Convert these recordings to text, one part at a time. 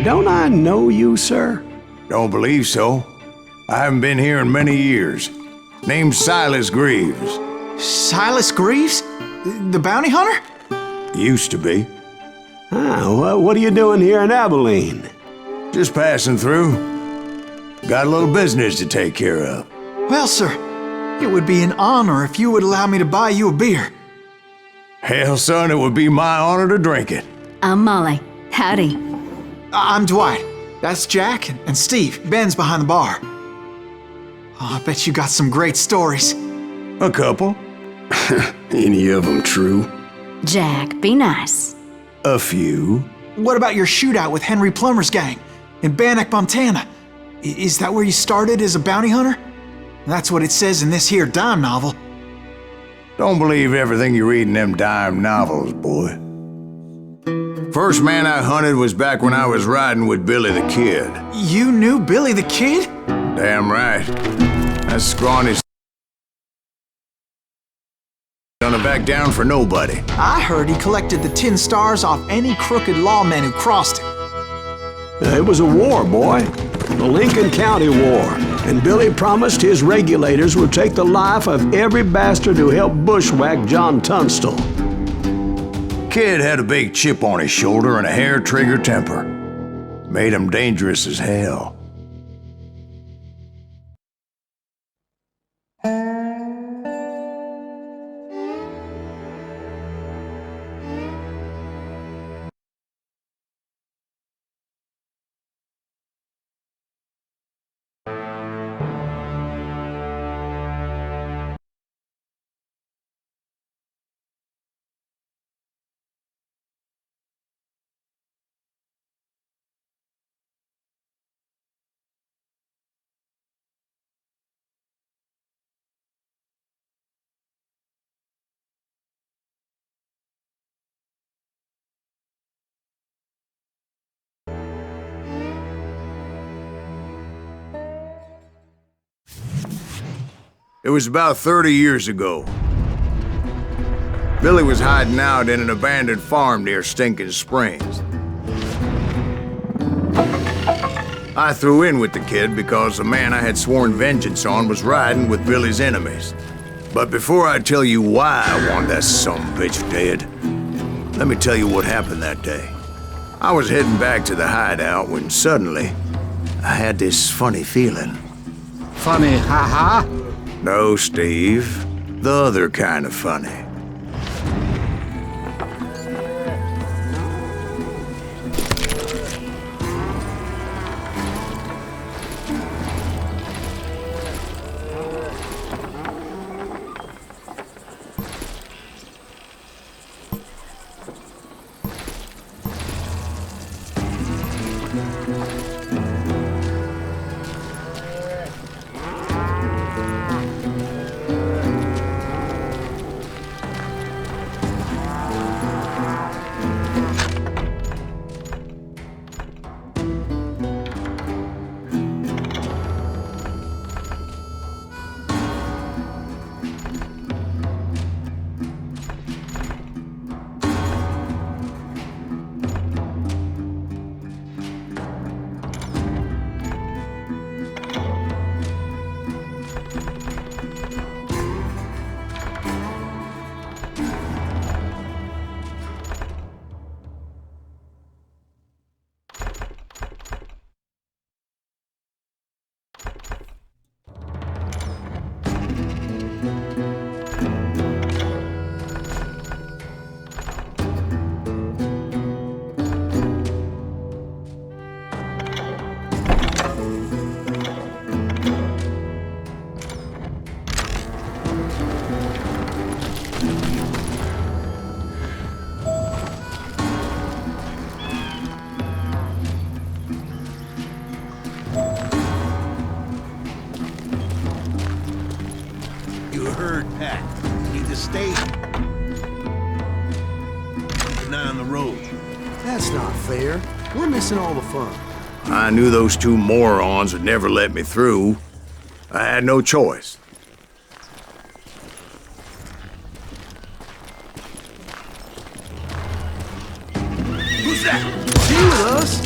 Don't I know you, sir? Don't believe so. I haven't been here in many years. Name's Silas Greaves. Silas Greaves? The bounty hunter? Used to be. Well, what are you doing here in Abilene? Just passing through. Got a little business to take care of. Well, sir, it would be an honor if you would allow me to buy you a beer. Hell, son, it would be my honor to drink it. I'm Molly. Howdy. I'm Dwight. That's Jack and Steve. Ben's behind the bar. Oh, I bet you got some great stories. A couple. Any of them true? Jack, be nice. A few. What about your shootout with Henry Plummer's gang in Bannock, Montana? Is that where you started as a bounty hunter? That's what it says in this here dime novel. Don't believe everything you read in them dime novels, boy. First man I hunted was back when I was riding with Billy the Kid. You knew Billy the Kid? Damn right. That scrawny gonna back down for nobody. I heard he collected the 10 stars off any crooked lawmen who crossed him. It was a war, boy. The Lincoln County War. And Billy promised his regulators would take the life of every bastard who helped bushwhack John Tunstall. Kid had a big chip on his shoulder and a hair-trigger temper. Made him dangerous as hell. It was about 30 years ago. Billy was hiding out in an abandoned farm near Stinking Springs. I threw in with the kid because the man I had sworn vengeance on was riding with Billy's enemies. But before I tell you why I want that sumbitch dead, let me tell you what happened that day. I was heading back to the hideout when suddenly I had this funny feeling. Funny, ha-ha? No, Steve. The other kind of funny. Stay. Keep an eye on the road. That's not fair. We're missing all the fun. I knew those two morons would never let me through. I had no choice. Who's that? You with us?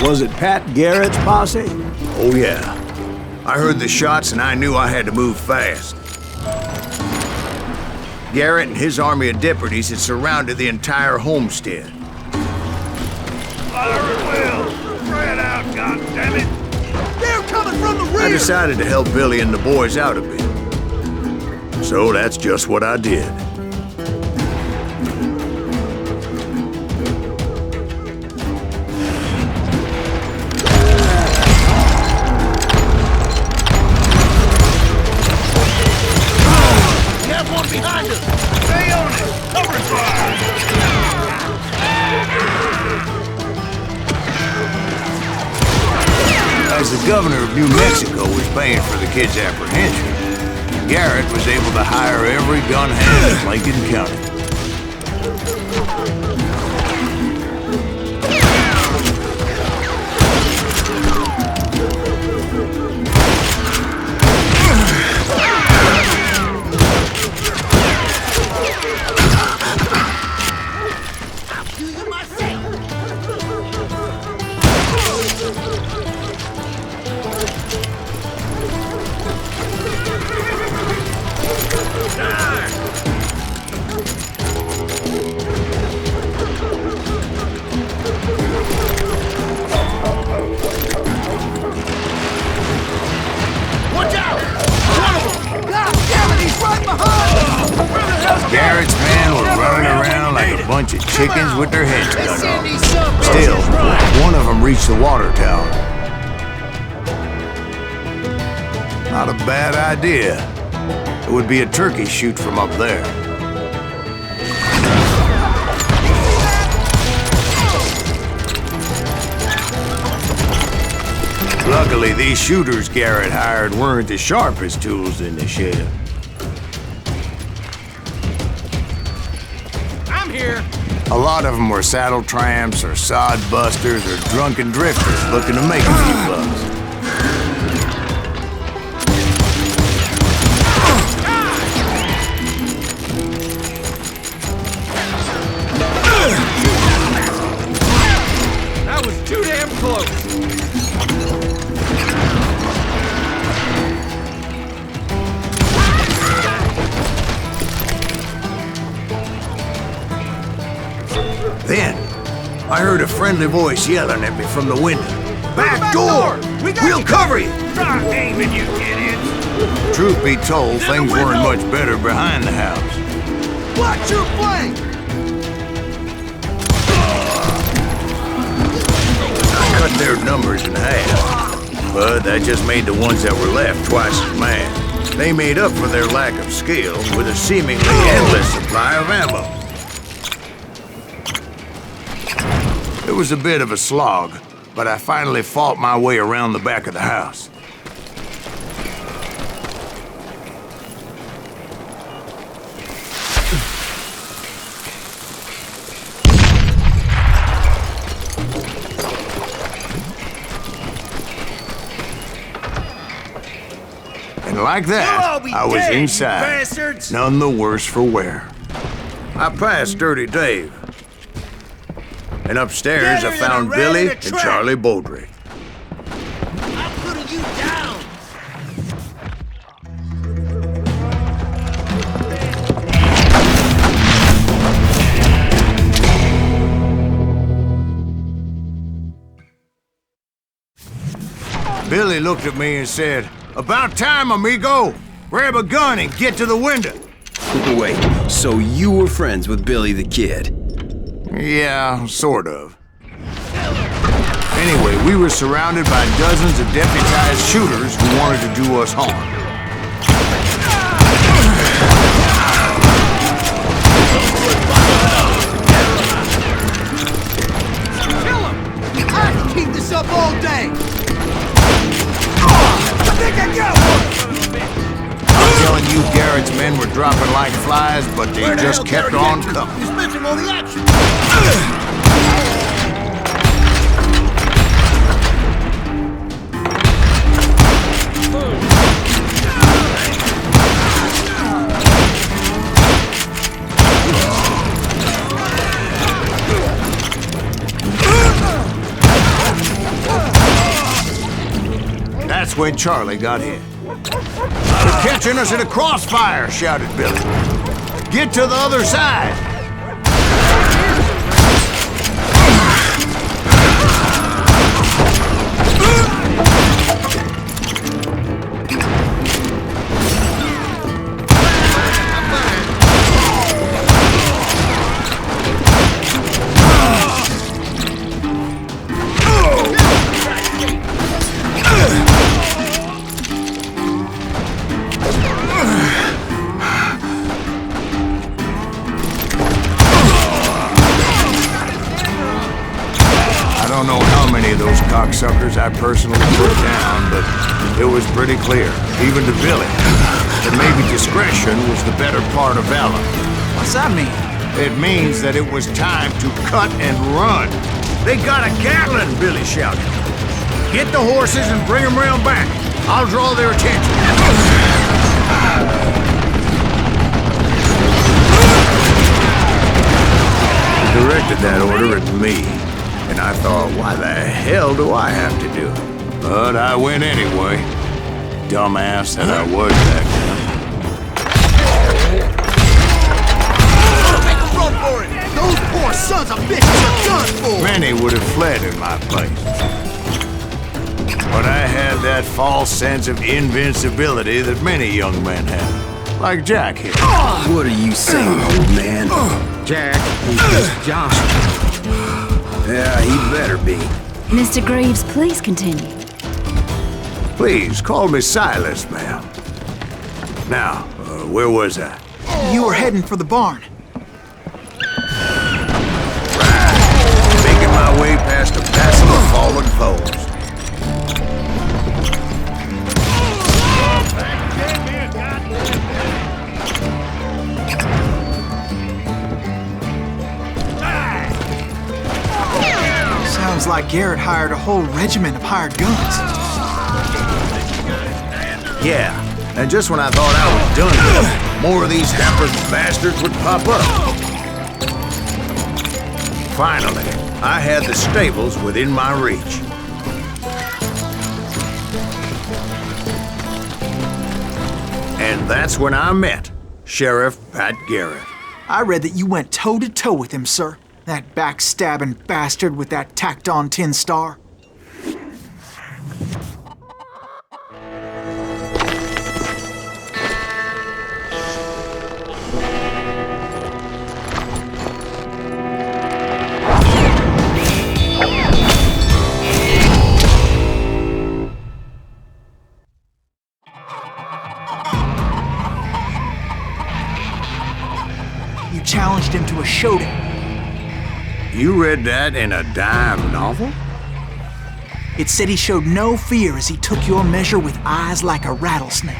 Was it Pat Garrett's posse? Oh, yeah. I heard the shots and I knew I had to move fast. Garrett and his army of deputies had surrounded the entire homestead. Fire at will! Spread out, goddammit! They're coming from the rear! I decided to help Billy and the boys out a bit. So that's just what I did. Behind us! Stay on it! Cover fire! As the governor of New Mexico was paying for the kids' apprehension, Garrett was able to hire every gun hand in Lincoln County. Garrett's men were running around like a bunch of chickens with their heads cut off. Still, one of them reached the water tower. Not a bad idea. It would be a turkey shoot from up there. Luckily, these shooters Garrett hired weren't the sharpest tools in the shed. A lot of them were saddle tramps or sod busters or drunken drifters looking to make a few bucks. That was too damn close! Then, I heard a friendly voice yelling at me from the window. Back door! We'll cover you! Try aiming, you idiots! Truth be told, things weren't much better behind the house. Watch your flank! I cut their numbers in half, but that just made the ones that were left twice as mad. They made up for their lack of skill with a seemingly endless supply of ammo. It was a bit of a slog, but I finally fought my way around the back of the house. And like that, I was dead, you inside, bastards! none the worse for wear. I passed Dirty Dave. And upstairs, I found Billy and Charlie Beaudry. I'm putting you down! Billy looked at me and said, "About time, amigo! Grab a gun and get to the window!" Wait, so you were friends with Billy the Kid? Yeah, sort of. Anyway, we were surrounded by dozens of deputized shooters who wanted to do us harm. Kill him! I can keep this up all day! I think I got one! I'm telling you, Garrett's men were dropping like flies, but they just kept on coming. He's missing all the action! That's when Charlie got hit. "They're catching us in a crossfire," shouted Billy. "Get to the other side!" I don't know how many of those cocksuckers I personally put down, but it was pretty clear, even to Billy, that maybe discretion was the better part of valor. What's that mean? It means that it was time to cut and run. "They got a Gatling," Billy shouted. "Get the horses and bring them round back. I'll draw their attention." He directed that order at me. And I thought, why the hell do I have to do it? But I went anyway. Dumbass that I was back then. Make a run for it! Those poor sons of bitches are done for! Many would have fled in my place. But I had that false sense of invincibility that many young men have. Like Jack here. What are you saying, old man? Jack, he's just John. Yeah, he better be. Mr. Greaves, please continue. Please, call me Silas, ma'am. Now, where was I? You were heading for the barn. Making my way past a passel of fallen foes. Sounds like Garrett hired a whole regiment of hired guns. Yeah, and just when I thought I was done with them, more of these hapless bastards would pop up. Finally, I had the stables within my reach. And that's when I met Sheriff Pat Garrett. I read that you went toe-to-toe with him, sir. That backstabbing bastard with that tacked-on tin star. You challenged him to a showdown. You read that in a dime novel? It said he showed no fear as he took your measure with eyes like a rattlesnake.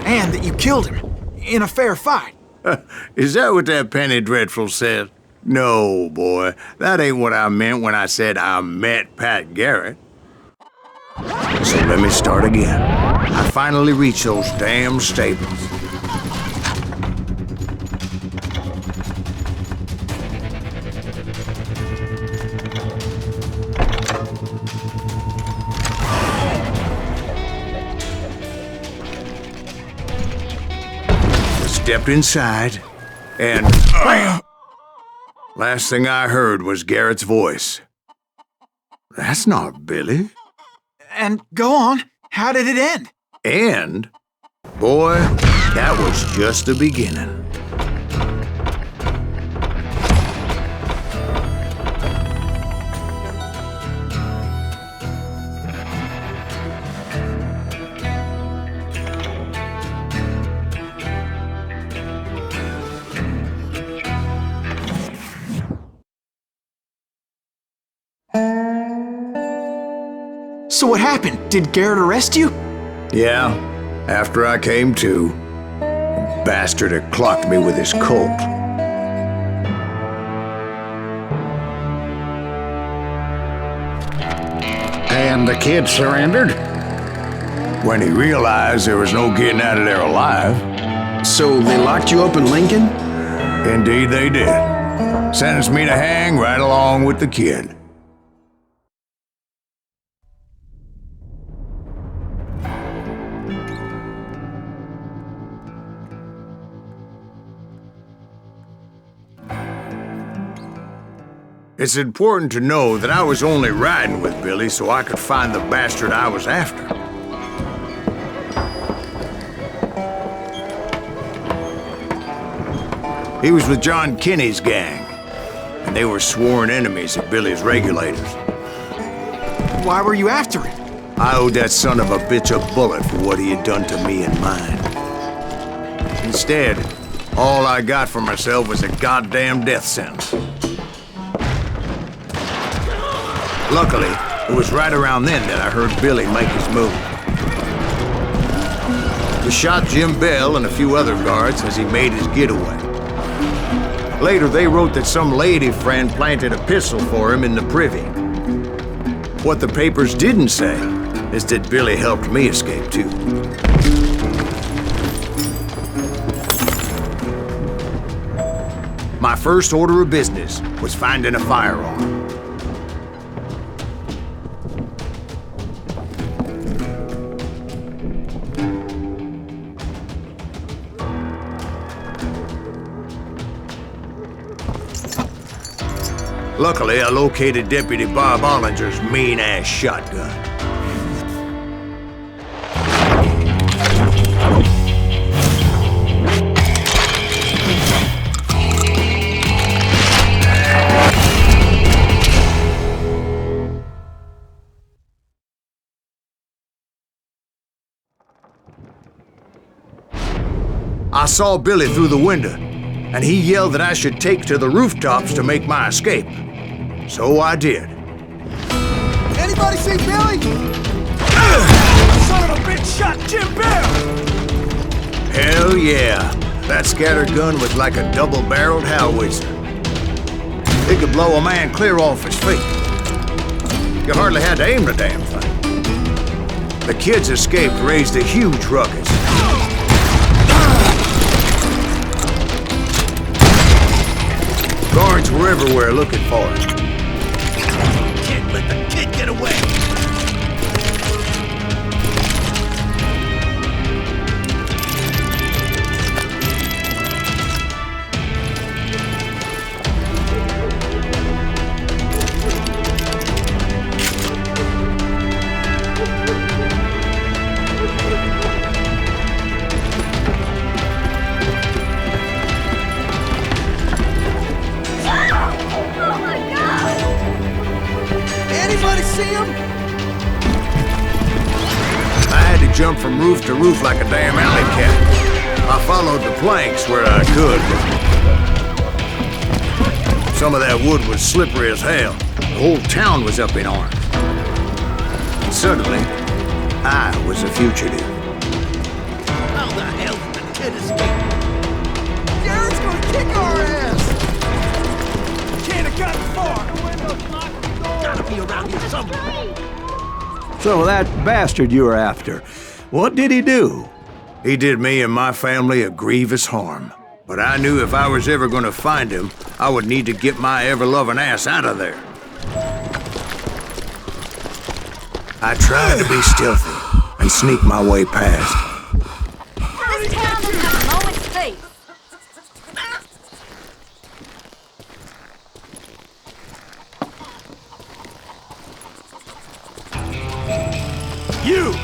And that you killed him in a fair fight. Is that what that penny dreadful said? No, boy. That ain't what I meant when I said I met Pat Garrett. So let me start again. I finally reached those damn stables. Stepped inside, and last thing I heard was Garrett's voice. That's not Billy. And go on, how did it end? And, boy, that was just the beginning. So what happened? Did Garrett arrest you? Yeah, after I came to, the bastard had clocked me with his Colt. And the kid surrendered? When he realized there was no getting out of there alive. So they locked you up in Lincoln? Indeed they did. Sentenced me to hang right along with the kid. It's important to know that I was only riding with Billy so I could find the bastard I was after. He was with John Kinney's gang, and they were sworn enemies of Billy's regulators. Why were you after him? I owed that son of a bitch a bullet for what he had done to me and mine. Instead, all I got for myself was a goddamn death sentence. Luckily, it was right around then that I heard Billy make his move. He shot Jim Bell and a few other guards as he made his getaway. Later, they wrote that some lady friend planted a pistol for him in the privy. What the papers didn't say is that Billy helped me escape too. My first order of business was finding a firearm. Luckily, I located Deputy Bob Ollinger's mean-ass shotgun. I saw Billy through the window, and he yelled that I should take to the rooftops to make my escape. So I did. Anybody see Billy? Son of a bitch shot Jim Bell! Hell yeah. That scattergun was like a double-barreled howitzer. It could blow a man clear off his feet. You hardly had to aim the damn thing. The kids escaped raised a huge ruckus. Guards were everywhere looking for him. Can't let the kid get away! Anybody see him? I had to jump from roof to roof like a damn alley cat. I followed the planks where I could. Some of that wood was slippery as hell. The whole town was up in arms. And suddenly, I was a fugitive. How the hell did the kid escape? Garrett's gonna kick our ass! Can't have gotten far! The window's locked, the door! Gotta be around here somewhere! So that bastard you were after, what did he do? He did me and my family a grievous harm. But I knew if I was ever gonna find him, I would need to get my ever-loving ass out of there. I tried to be stealthy and sneak my way past. This town doesn't have a moment's peace. You!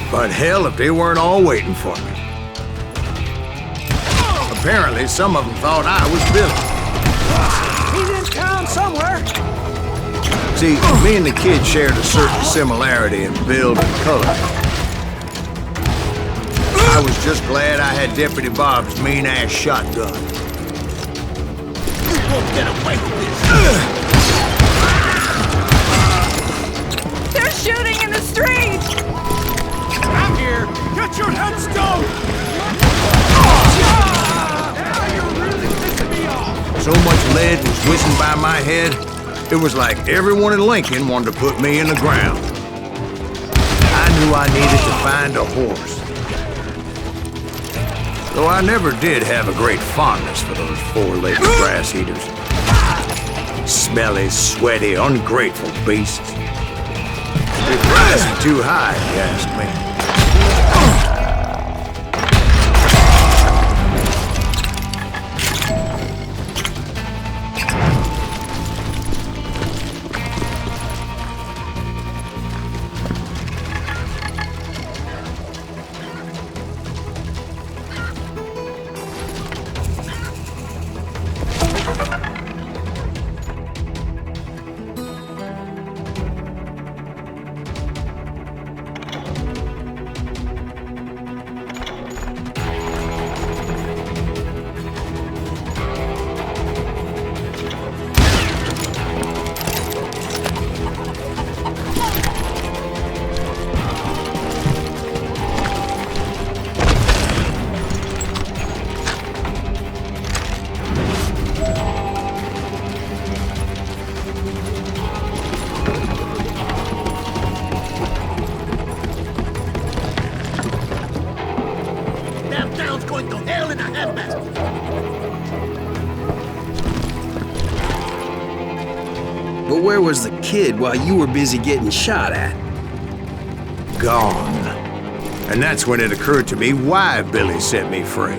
But hell if they weren't all waiting for me. Apparently, some of them thought I was Billy. He's in town somewhere! See, me and the kid shared a certain similarity in build and color. I was just glad I had Deputy Bob's mean-ass shotgun. You won't get away with this! shooting in the street! I'm here! Get your headstone! Now you're really pissing me off! So much lead was whizzing by my head, it was like everyone in Lincoln wanted to put me in the ground. I knew I needed to find a horse. Though I never did have a great fondness for those four-legged grass eaters. Smelly, sweaty, ungrateful beasts. They're pricing too high, if you ask me. But where was the kid while you were busy getting shot at? Gone. And that's when it occurred to me why Billy set me free.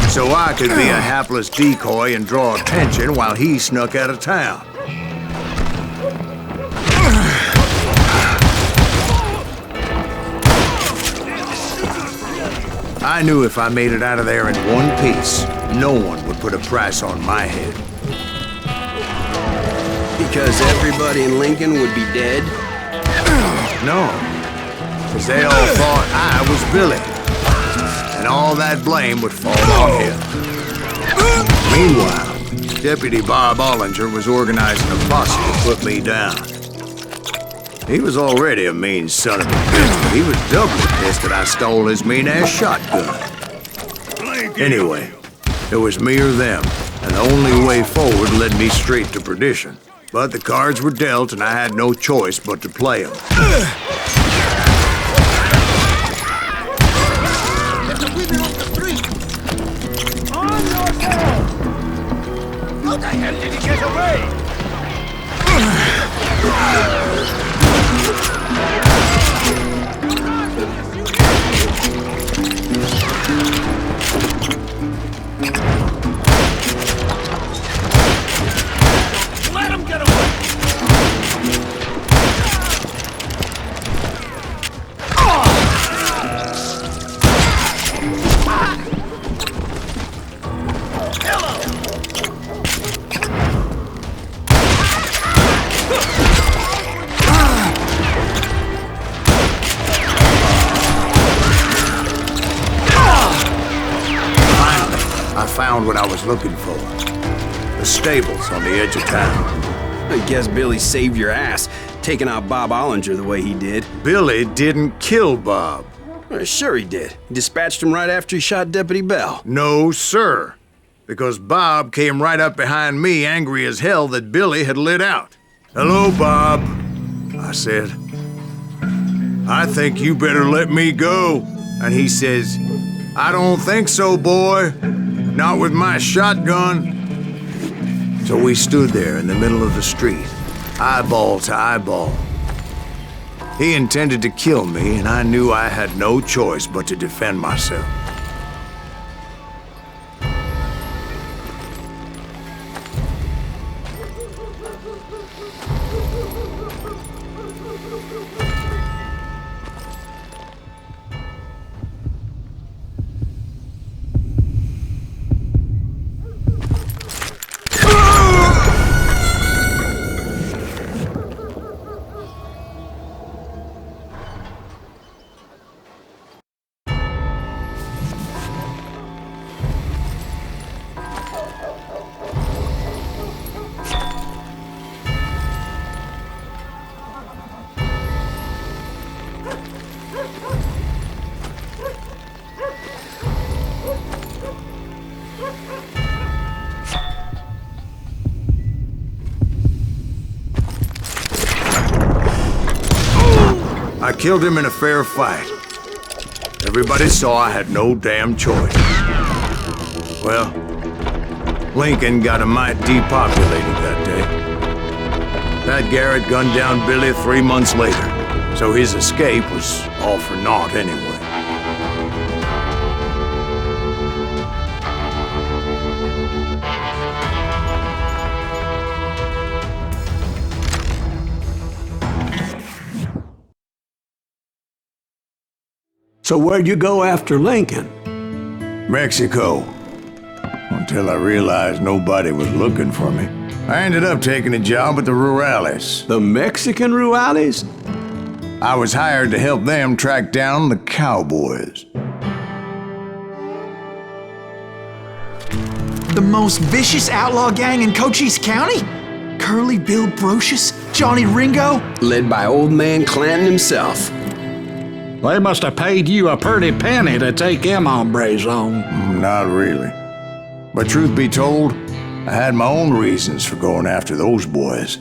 So I could be a hapless decoy and draw attention while he snuck out of town. I knew if I made it out of there in one piece, no one would put a price on my head. Because everybody in Lincoln would be dead? No, because they all thought I was Billy, and all that blame would fall on him. Meanwhile, Deputy Bob Ollinger was organizing a posse to put me down. He was already a mean son of a bitch, but he was doubly pissed that I stole his mean-ass shotgun. Anyway, it was me or them, and the only way forward led me straight to perdition. But the cards were dealt, and I had no choice but to play them. How the hell did he get away? Let him get away! I found what I was looking for. The stables on the edge of town. I guess Billy saved your ass, taking out Bob Ollinger the way he did. Billy didn't kill Bob. Well, sure he did. He dispatched him right after he shot Deputy Bell. No, sir. Because Bob came right up behind me, angry as hell that Billy had lit out. "Hello, Bob," I said. "I think you better let me go." And he says, "I don't think so, boy. Not with my shotgun." So we stood there in the middle of the street, eyeball to eyeball. He intended to kill me, and I knew I had no choice but to defend myself. Killed him in a fair fight. Everybody saw I had no damn choice. Well, Lincoln got a mite depopulated that day. Pat Garrett gunned down Billy 3 months later, so his escape was all for naught anyway. So where'd you go after Lincoln? Mexico. Until I realized nobody was looking for me. I ended up taking a job at the Rurales. The Mexican Rurales? I was hired to help them track down the cowboys. The most vicious outlaw gang in Cochise County? Curly Bill Brocious? Johnny Ringo? Led by old man Clanton himself. They must have paid you a pretty penny to take them hombres on. Not really. But truth be told, I had my own reasons for going after those boys.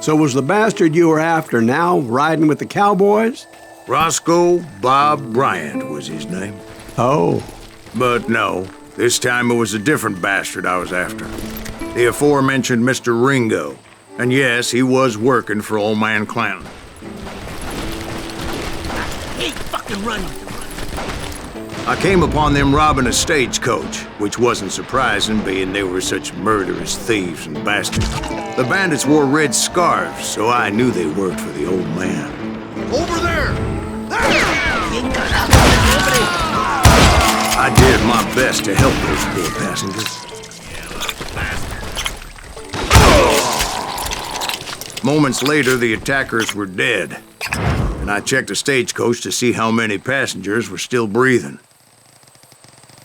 So was the bastard you were after now riding with the cowboys? Roscoe Bob Bryant was his name. Oh. But no, this time it was a different bastard I was after. The aforementioned Mr. Ringo. And yes, he was working for old man Clanton. Hey, fucking run! I came upon them robbing a stagecoach, which wasn't surprising, being they were such murderous thieves and bastards. The bandits wore red scarves, so I knew they worked for the old man. Over there! I did my best to help those poor passengers. Moments later, the attackers were dead, and I checked the stagecoach to see how many passengers were still breathing.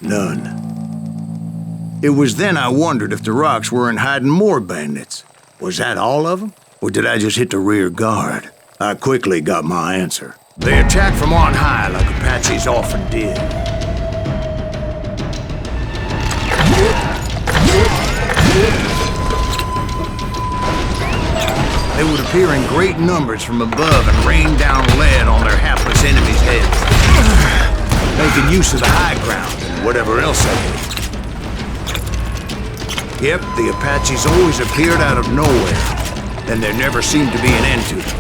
None. It was then I wondered if the rocks weren't hiding more bandits. Was that all of them? Or did I just hit the rear guard? I quickly got my answer. They attacked from on high like Apaches often did. They would appear in great numbers from above and rain down lead on their hapless enemies' heads, making use of the high ground and whatever else they had. Yep, the Apaches always appeared out of nowhere, and there never seemed to be an end to them.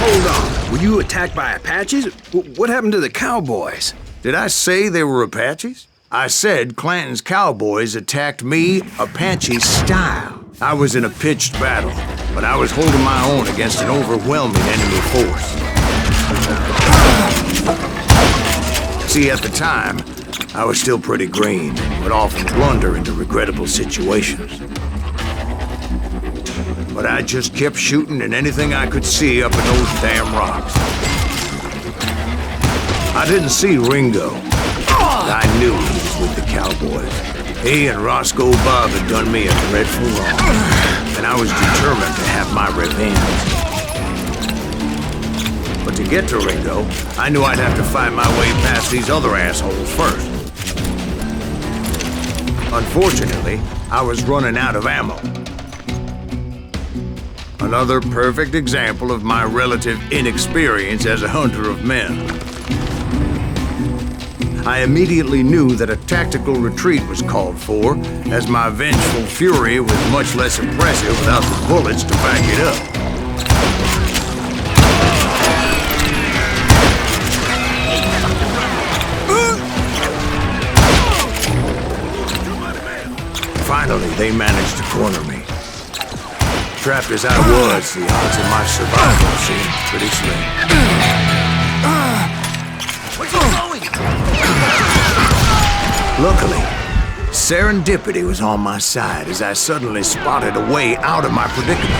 Hold on. Were you attacked by Apaches? What happened to the cowboys? Did I say they were Apaches? I said Clanton's cowboys attacked me Apache style. I was in a pitched battle, but I was holding my own against an overwhelming enemy force. See, at the time, I was still pretty green, would often blunder into regrettable situations. But I just kept shooting at anything I could see up in those damn rocks. I didn't see Ringo, but I knew he was with the cowboys. He and Roscoe Bob had done me a dreadful wrong, and I was determined to have my revenge. But to get to Ringo, I knew I'd have to fight my way past these other assholes first. Unfortunately, I was running out of ammo. Another perfect example of my relative inexperience as a hunter of men. I immediately knew that a tactical retreat was called for, as my vengeful fury was much less impressive without the bullets to back it up. Finally, they managed to corner me. Trapped as I was, the odds of my survival seemed pretty slim. Where's he going? Luckily, serendipity was on my side as I suddenly spotted a way out of my predicament.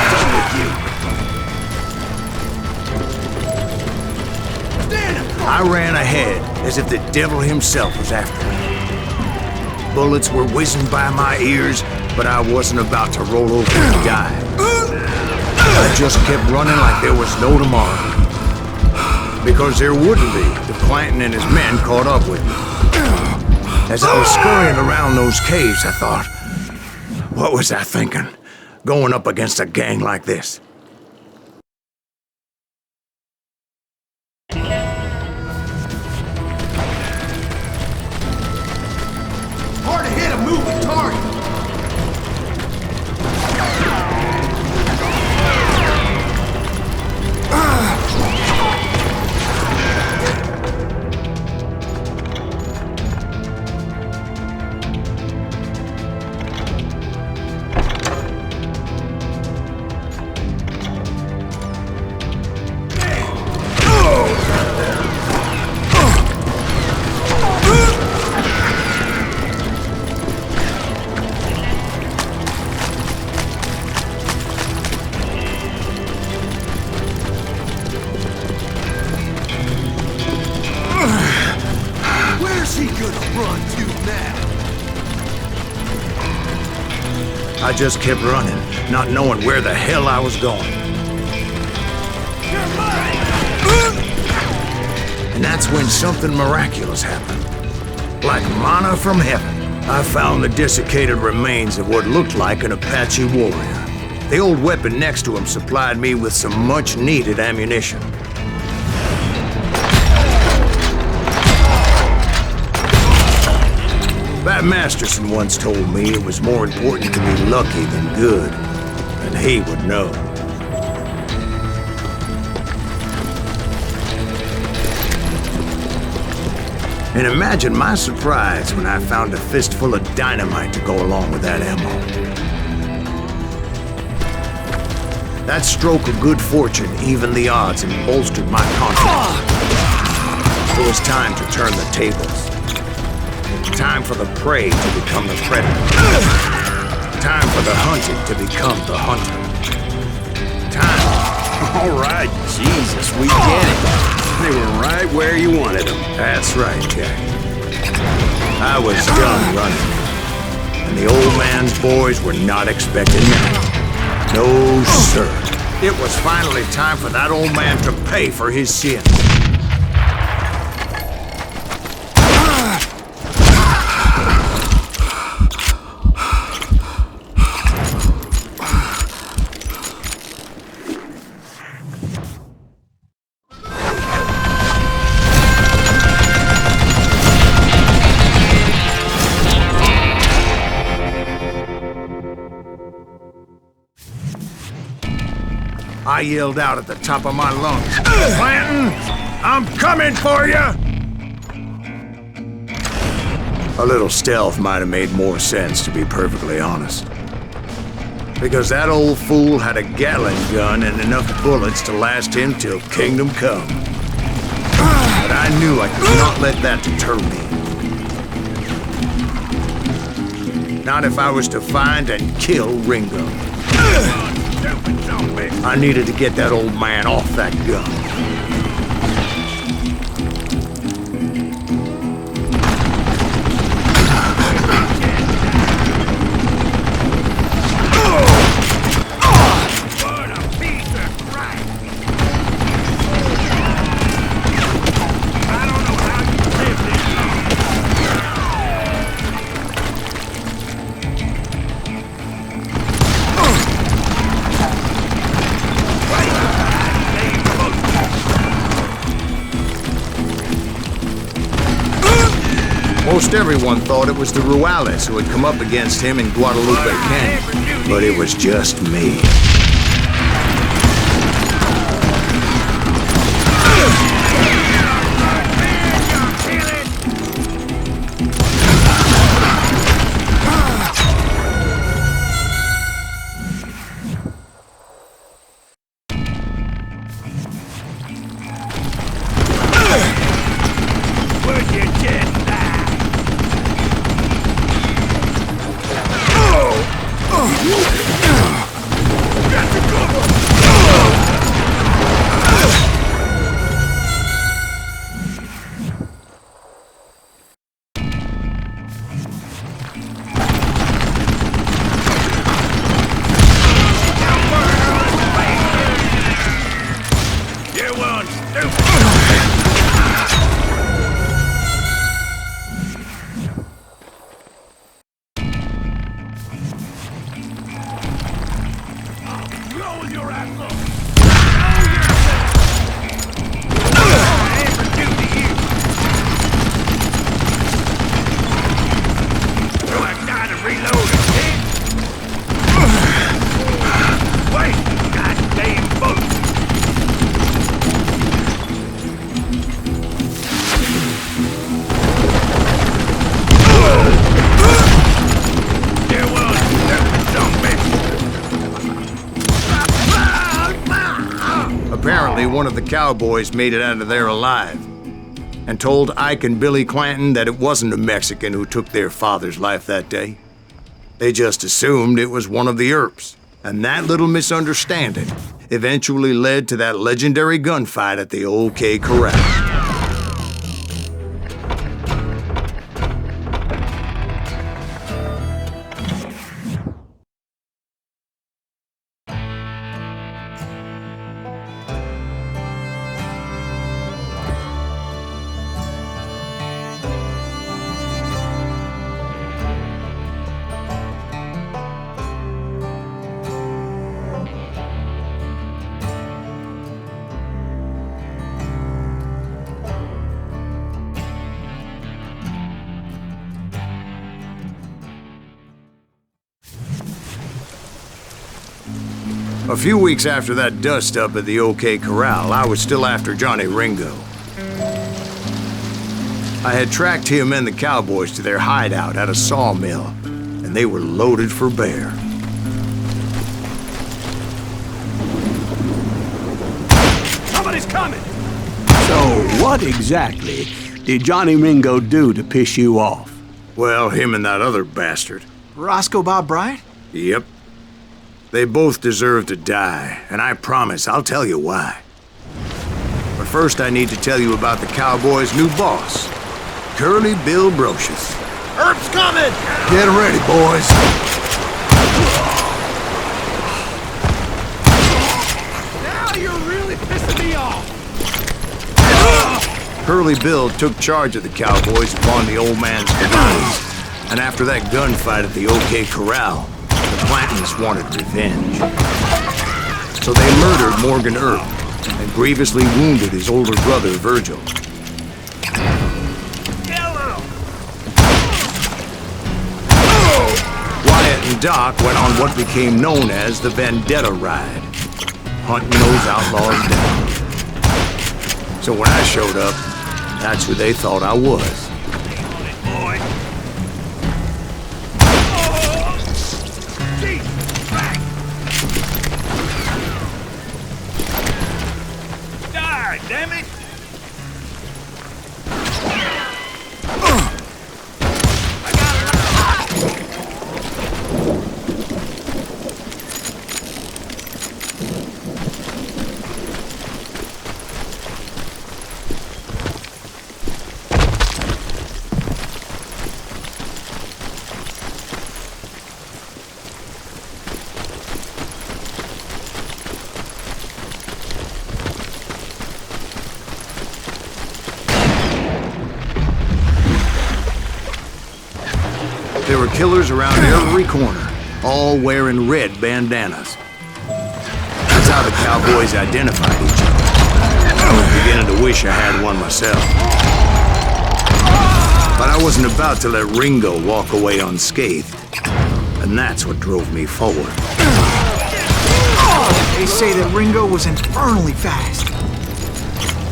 Done with you. I ran ahead as if the devil himself was after me. Bullets were whizzing by my ears, but I wasn't about to roll over and die. I just kept running like there was no tomorrow. Because there wouldn't be if Clanton and his men caught up with me. As I was scurrying around those caves, I thought, what was I thinking? Going up against a gang like this? Hard to hit a moving target. I just kept running, not knowing where the hell I was going. And that's when something miraculous happened. Like manna from heaven, I found the desiccated remains of what looked like an Apache warrior. The old weapon next to him supplied me with some much-needed ammunition. Bat Masterson once told me it was more important to be lucky than good, and he would know. And imagine my surprise when I found a fistful of dynamite to go along with that ammo. That stroke of good fortune evened the odds and bolstered my confidence. It was time to turn the tables. Time for the prey to become the predator. Time for the hunted to become the hunter. Time. All right, Jesus, we get it. They were right where you wanted them. That's right, Jack. I was done running. And the old man's boys were not expecting that. No, sir. It was finally time for that old man to pay for his sins. I yelled out at the top of my lungs, "Clanton, I'm coming for you!" A little stealth might have made more sense, to be perfectly honest. Because that old fool had a Gatling gun and enough bullets to last him till kingdom come. But I knew I could not let that deter me. Not if I was to find and kill Ringo. I needed to get that old man off that gun. Most everyone thought it was the Ruales who had come up against him in Guadalupe Canyon, but it was just me. Apparently, one of the cowboys made it out of there alive and told Ike and Billy Clanton that it wasn't a Mexican who took their father's life that day. They just assumed it was one of the Earps, and that little misunderstanding eventually led to that legendary gunfight at the OK Corral. A few weeks after that dust-up at the OK Corral, I was still after Johnny Ringo. I had tracked him and the cowboys to their hideout at a sawmill, and they were loaded for bear. Somebody's coming! So, what exactly did Johnny Ringo do to piss you off? Well, him and that other bastard. Roscoe Bob Bryant? Yep. They both deserve to die, and I promise I'll tell you why. But first I need to tell you about the Cowboys' new boss, Curly Bill Brocious. Earp's coming! Get ready, boys. Now you're really pissing me off! Curly Bill took charge of the Cowboys upon the old man's demise, and after that gunfight at the OK Corral, the Clantons wanted revenge. So they murdered Morgan Earp and grievously wounded his older brother, Virgil. Wyatt and Doc went on what became known as the Vendetta Ride, hunting those outlaws down. So when I showed up, that's who they thought I was. Damn it! There were killers around every corner, all wearing red bandanas. That's how the cowboys identified each other. I was beginning to wish I had one myself. But I wasn't about to let Ringo walk away unscathed. And that's what drove me forward. They say that Ringo was infernally fast.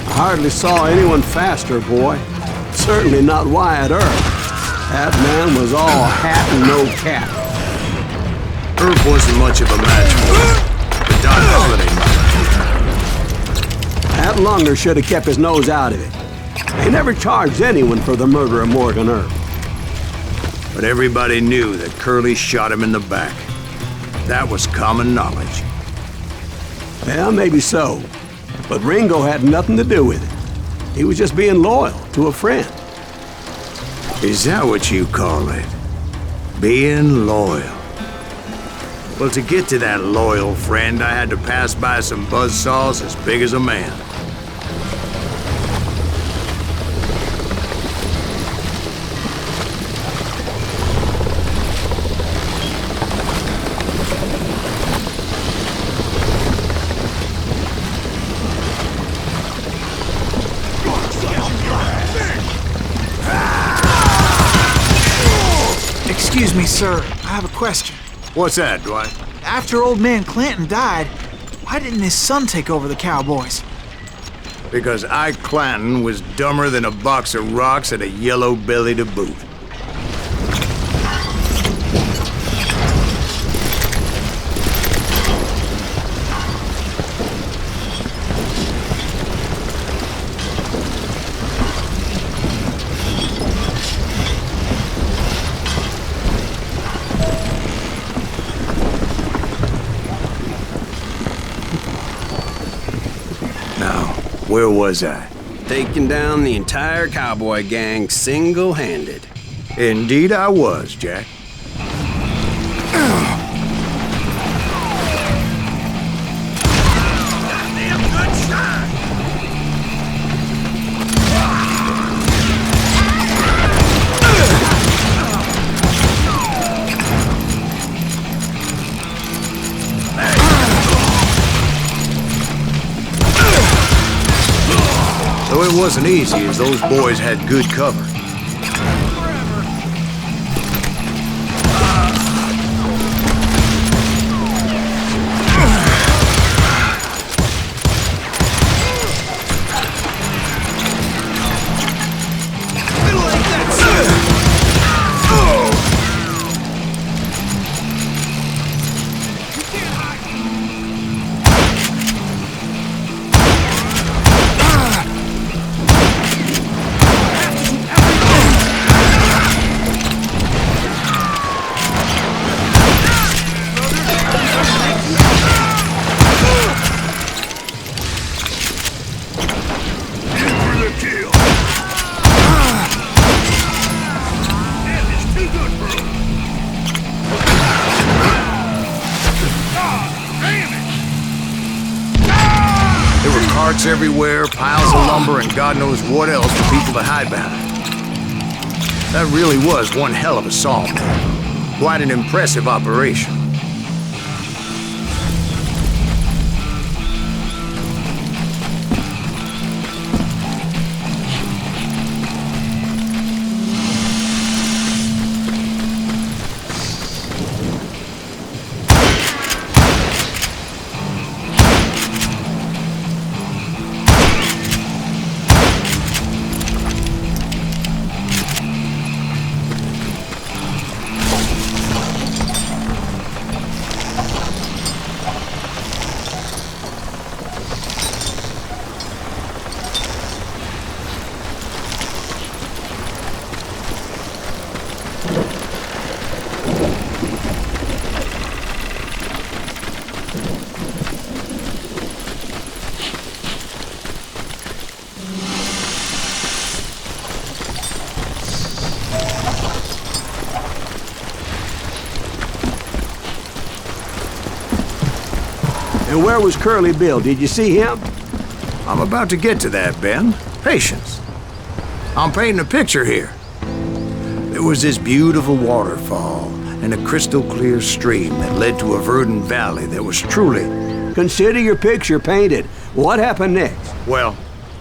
I hardly saw anyone faster, boy. Certainly not Wyatt Earp. That man was all hat and no cap. Earp wasn't much of a match for him. But Don Holiday might. That Lunger should have kept his nose out of it. They never charged anyone for the murder of Morgan Earp. But everybody knew that Curly shot him in the back. That was common knowledge. Well, maybe so. But Ringo had nothing to do with it. He was just being loyal to a friend. Is that what you call it? Being loyal? Well, to get to that loyal friend, I had to pass by some buzzsaws as big as a man. Excuse me, sir. I have a question. What's that, Dwight? After old man Clanton died, why didn't his son take over the Cowboys? Because Ike Clanton was dumber than a box of rocks and a yellow belly to boot. Where was I? Taking down the entire cowboy gang single-handed. Indeed I was, Jack. Goddamn good shot! Though it wasn't easy, as those boys had good cover. Carts everywhere, piles of lumber, and God knows what else for people to hide behind. That really was one hell of a sawmill. Quite an impressive operation. And where was Curly Bill? Did you see him? I'm about to get to that, Ben. Patience. I'm painting a picture here. There was this beautiful waterfall and a crystal clear stream that led to a verdant valley that was truly... Consider your picture painted. What happened next? Well,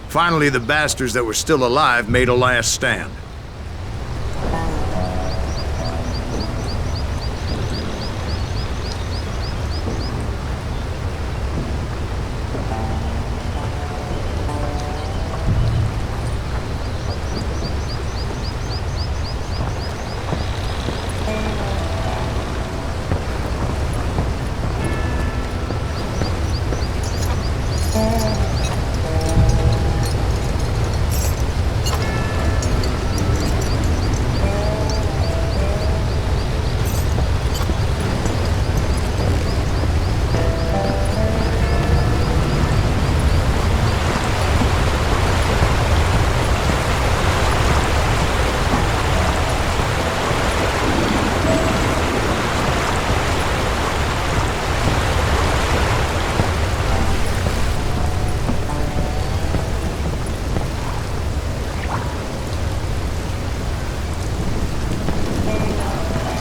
finally the bastards that were still alive made a last stand.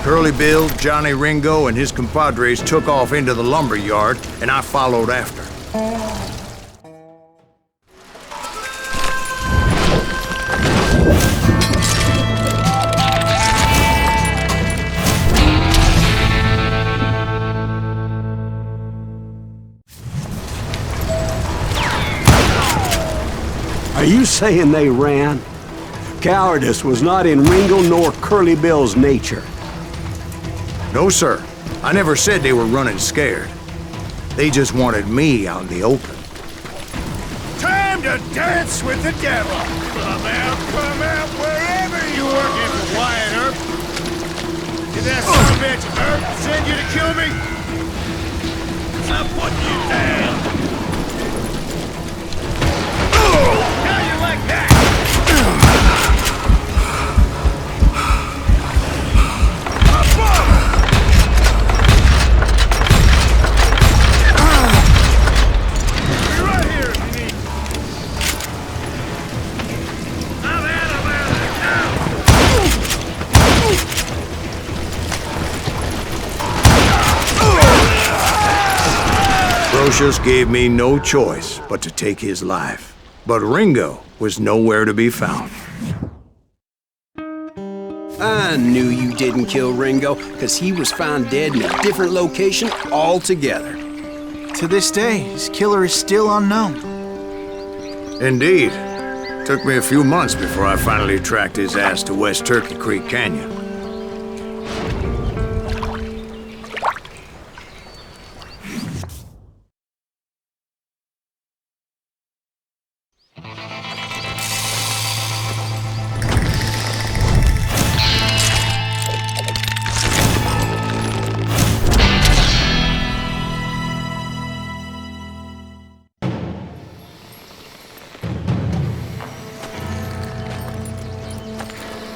Curly Bill, Johnny Ringo, and his compadres took off into the lumber yard, and I followed after. Are you saying they ran? Cowardice was not in Ringo nor Curly Bill's nature. No, sir. I never said they were running scared. They just wanted me out in the open. Time to dance with the devil! Come out, wherever you working for Wyatt Earp! Did that son of a bitch Earp send you to kill me? I'm putting you down! How you like that? Brocious gave me no choice but to take his life. But Ringo was nowhere to be found. I knew you didn't kill Ringo, because he was found dead in a different location altogether. To this day, his killer is still unknown. Indeed. Took me a few months before I finally tracked his ass to West Turkey Creek Canyon.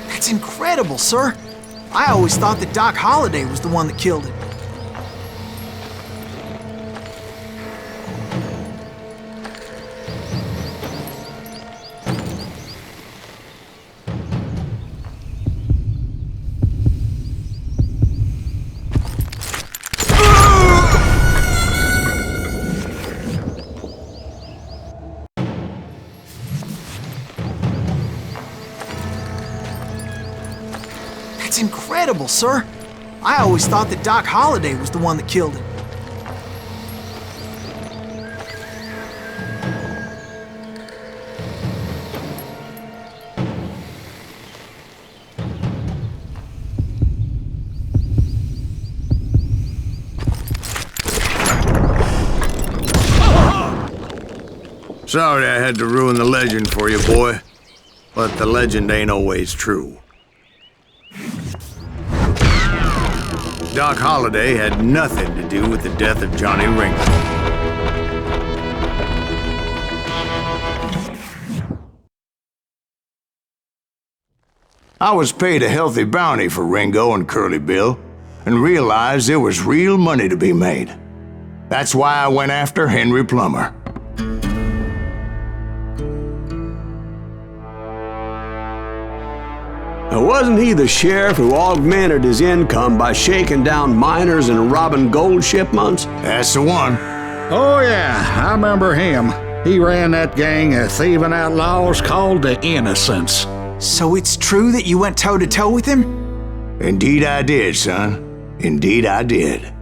That's incredible, sir. I always thought that Doc Holliday was the one that killed him. That's incredible, sir. I always thought that Doc Holliday was the one that killed him. Sorry I had to ruin the legend for you, boy. But the legend ain't always true. Doc Holliday had nothing to do with the death of Johnny Ringo. I was paid a healthy bounty for Ringo and Curly Bill, and realized there was real money to be made. That's why I went after Henry Plummer. Now, wasn't he the sheriff who augmented his income by shaking down miners and robbing gold shipments? That's the one. Oh, yeah, I remember him. He ran that gang of thieving outlaws called the Innocents. So it's true that you went toe-to-toe with him? Indeed I did, son. Indeed I did.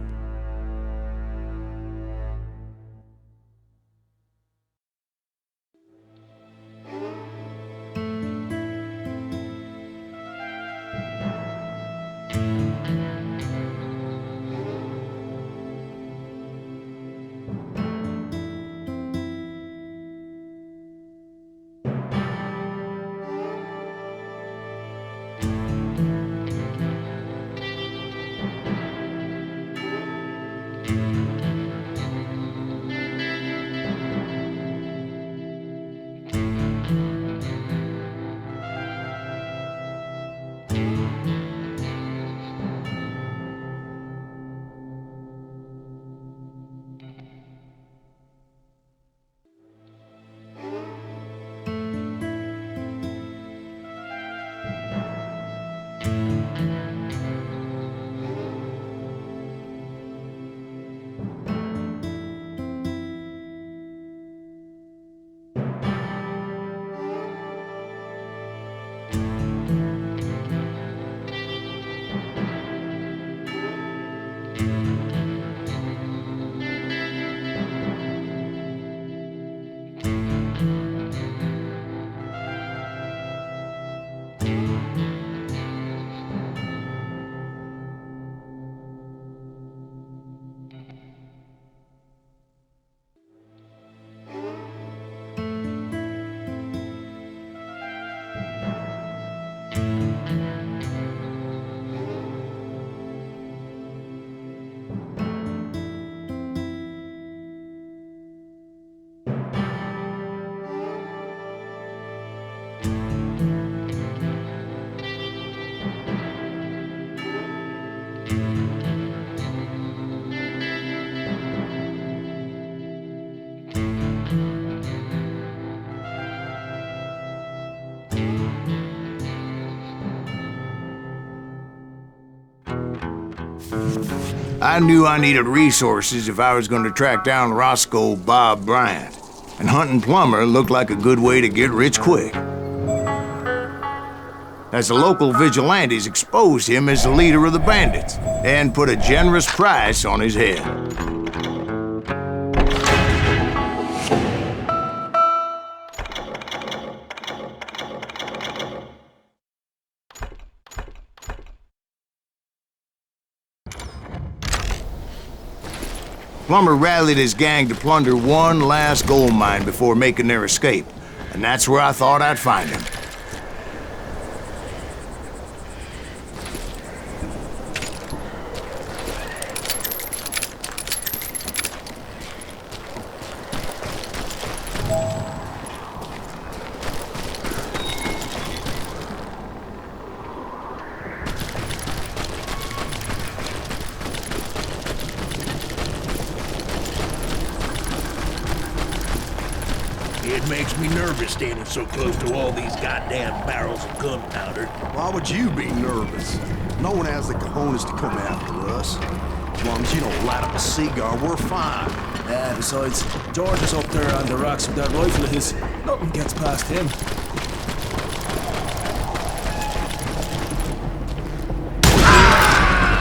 I knew I needed resources if I was going to track down Roscoe Bob Bryant, and hunting Plummer looked like a good way to get rich quick. As the local vigilantes exposed him as the leader of the bandits, and put a generous price on his head. Plummer rallied his gang to plunder one last gold mine before making their escape, and that's where I thought I'd find him. It makes me nervous standing so close to all these goddamn barrels of gunpowder. Why would you be nervous? No one has the cojones to come after us. As long as you don't light up a cigar, we're fine. Yeah, besides, George is up there on the rocks with that rifle of his. Nothing gets past him.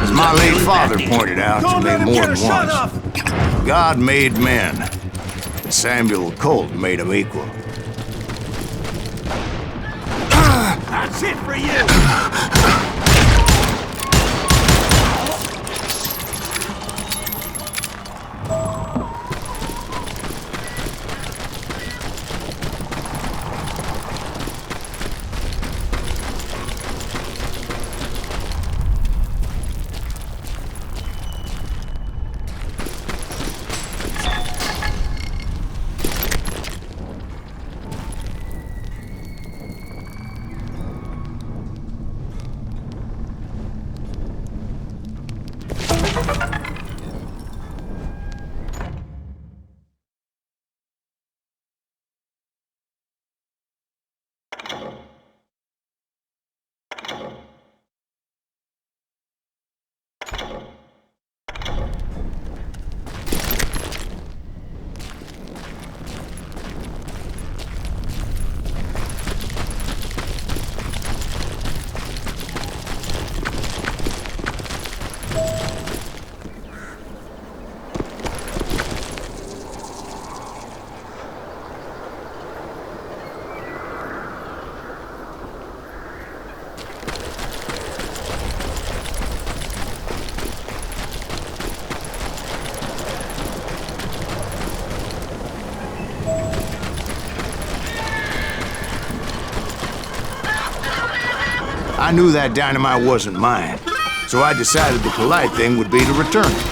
As my late father pointed out to me more than once, God made men, and Samuel Colt made them equal. That's it for you! I knew that dynamite wasn't mine, so I decided the polite thing would be to return it.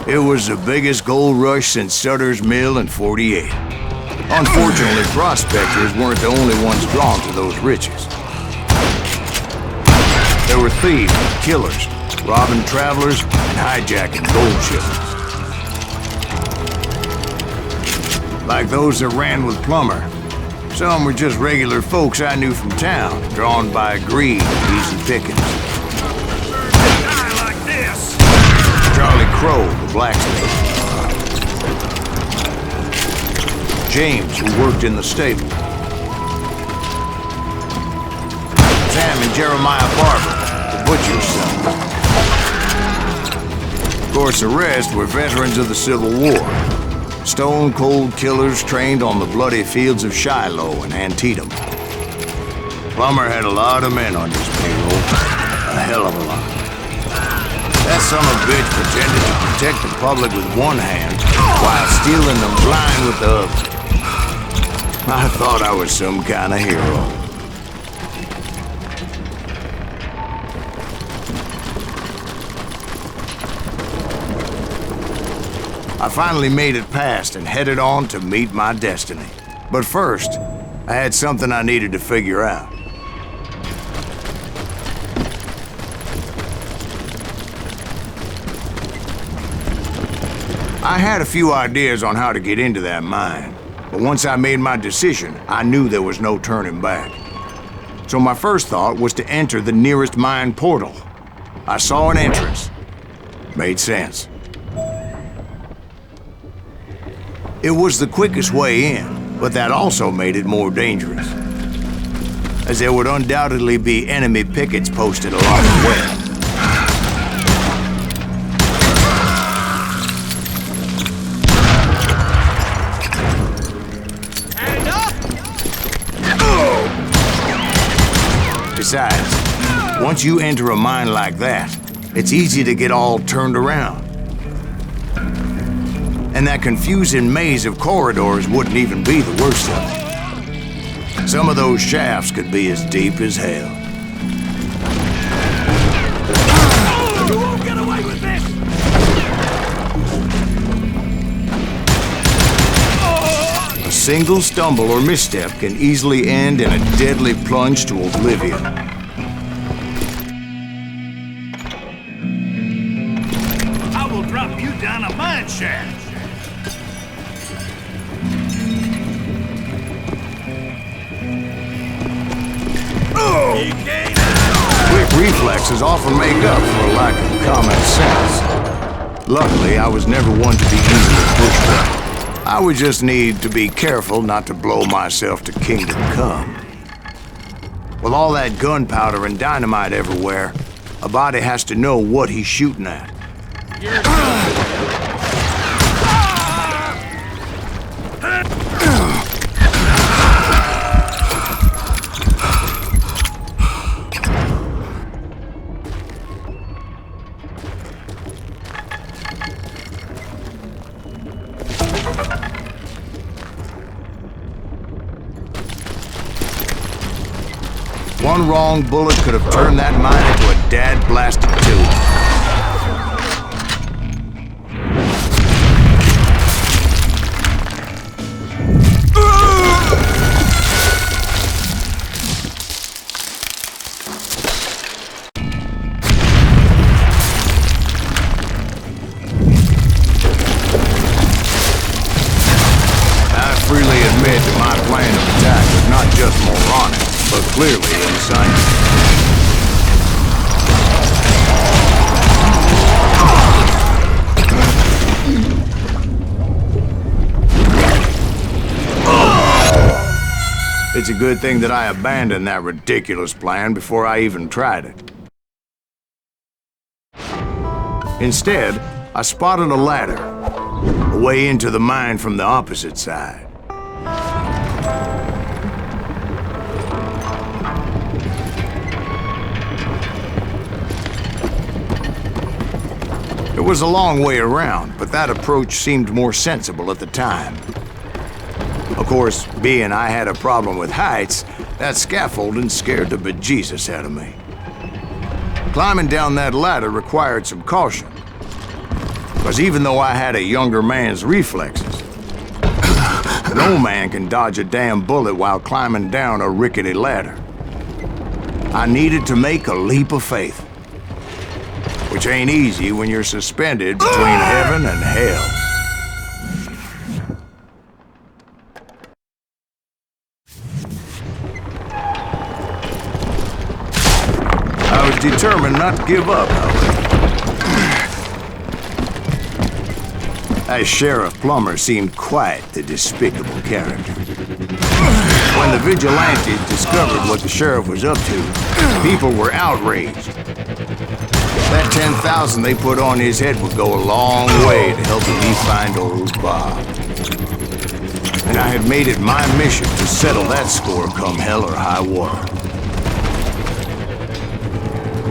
It was the biggest gold rush since Sutter's Mill in '48. Unfortunately, prospectors weren't the only ones drawn to those riches. There were thieves and killers, robbing travelers and hijacking gold shipments. Like those that ran with Plummer. Some were just regular folks I knew from town, drawn by greed and easy pickings. Die like this! Charlie Crow, the blacksmith. James, who worked in the stable. Sam and Jeremiah Barber, the butcher's son. Of course, the rest were veterans of the Civil War. Stone-cold killers trained on the bloody fields of Shiloh and Antietam. Plummer had a lot of men on his payroll. A hell of a lot. That son of a bitch pretended to protect the public with one hand while stealing them blind with the other. I thought I was some kind of hero. I finally made it past and headed on to meet my destiny. But first, I had something I needed to figure out. I had a few ideas on how to get into that mine, but once I made my decision, I knew there was no turning back. So my first thought was to enter the nearest mine portal. I saw an entrance. Made sense. It was the quickest way in, but that also made it more dangerous, as there would undoubtedly be enemy pickets posted along the way. Besides, once you enter a mine like that, it's easy to get all turned around. And that confusing maze of corridors wouldn't even be the worst of it. Some of those shafts could be as deep as hell. You won't get away with this! A single stumble or misstep can easily end in a deadly plunge to oblivion. I will drop you down a mine shaft. Quick reflexes often make up for a lack of common sense. Luckily, I was never one to be easily pushed back. I would just need to be careful not to blow myself to kingdom come. With all that gunpowder and dynamite everywhere, a body has to know what he's shooting at. One wrong bullet could have turned that mine into a dad-blasted tube. I freely admit that my plan of attack was not just moronic, but clearly insane. It's a good thing that I abandoned that ridiculous plan before I even tried it. Instead, I spotted a ladder, a way into the mine from the opposite side. It was a long way around, but that approach seemed more sensible at the time. Of course, being I had a problem with heights, that scaffolding scared the bejesus out of me. Climbing down that ladder required some caution, because even though I had a younger man's reflexes, no man can dodge a damn bullet while climbing down a rickety ladder. I needed to make a leap of faith, which ain't easy when you're suspended between heaven and hell. I was determined not to give up, however. That Sheriff Plummer seemed quite the despicable character. When the vigilantes discovered what the sheriff was up to, people were outraged. That 10,000 they put on his head would go a long way to helping me find old Bob. And I had made it my mission to settle that score come hell or high water.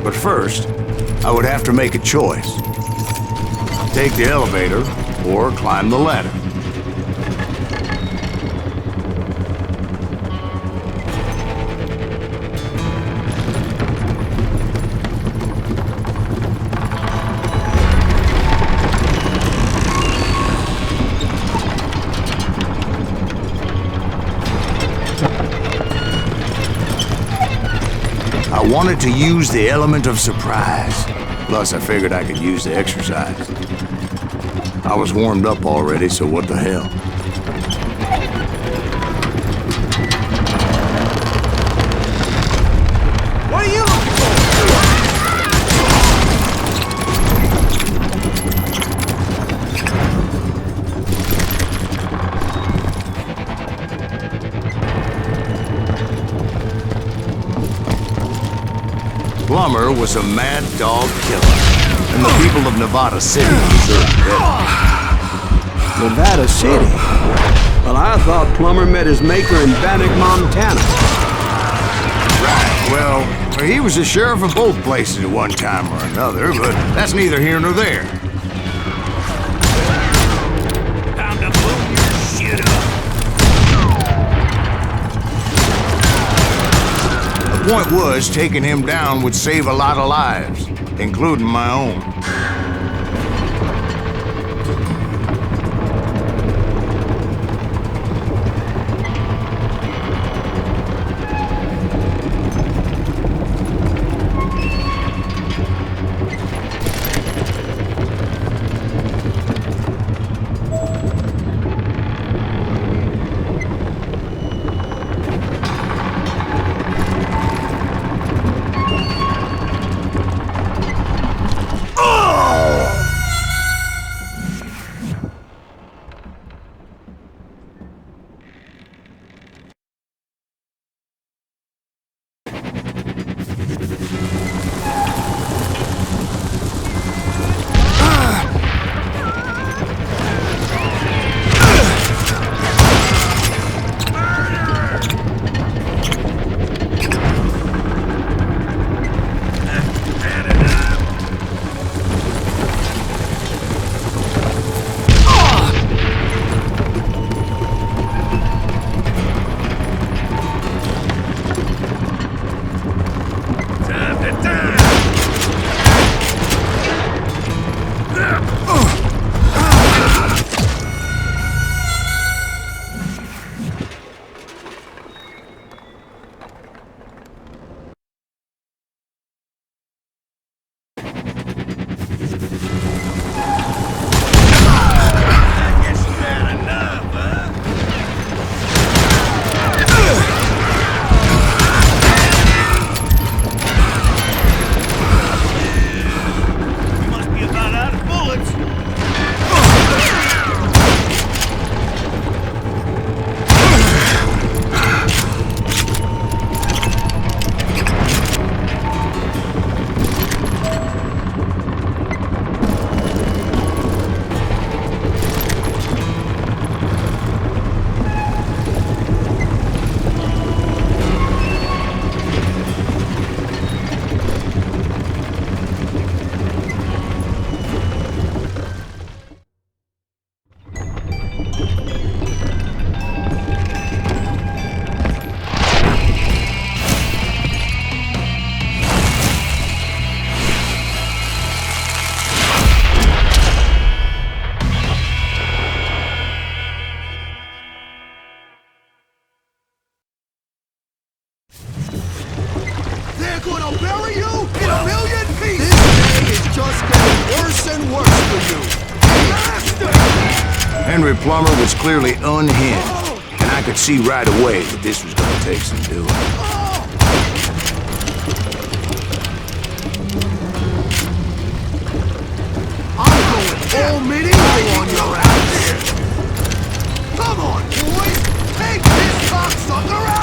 But first, I would have to make a choice. Take the elevator or climb the ladder. I wanted to use the element of surprise. Plus, I figured I could use the exercise. I was warmed up already, so what the hell? What are you looking for? Plummer was a mad dog killer, and the people of Nevada City deserved better. Nevada City? Well, I thought Plummer met his maker in Bannock, Montana. Right, well, he was the sheriff of both places at one time or another, but that's neither here nor there. Time to blow your shit up. The point was, taking him down would save a lot of lives, including my own. gonna bury you in a million pieces! This day is just getting worse and worse for you! Master! Henry Plummer was clearly unhinged, and I could see right away that this was gonna take some doing. I'm going full medieval on your ass! Come on, boys! Take this cocksucker out!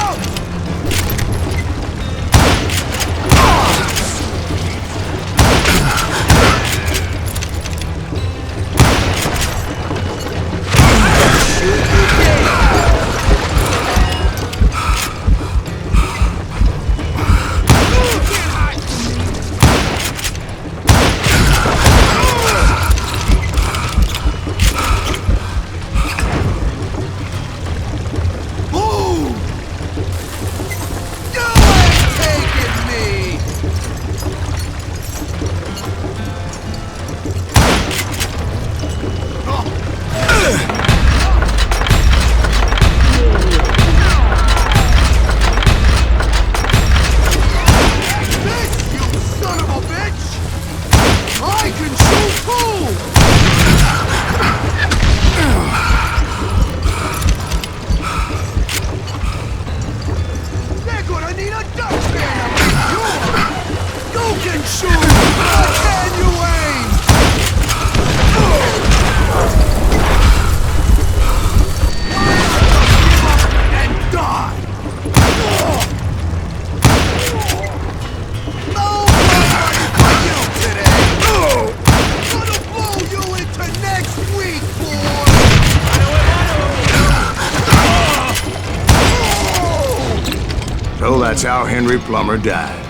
that's how Henry Plummer died.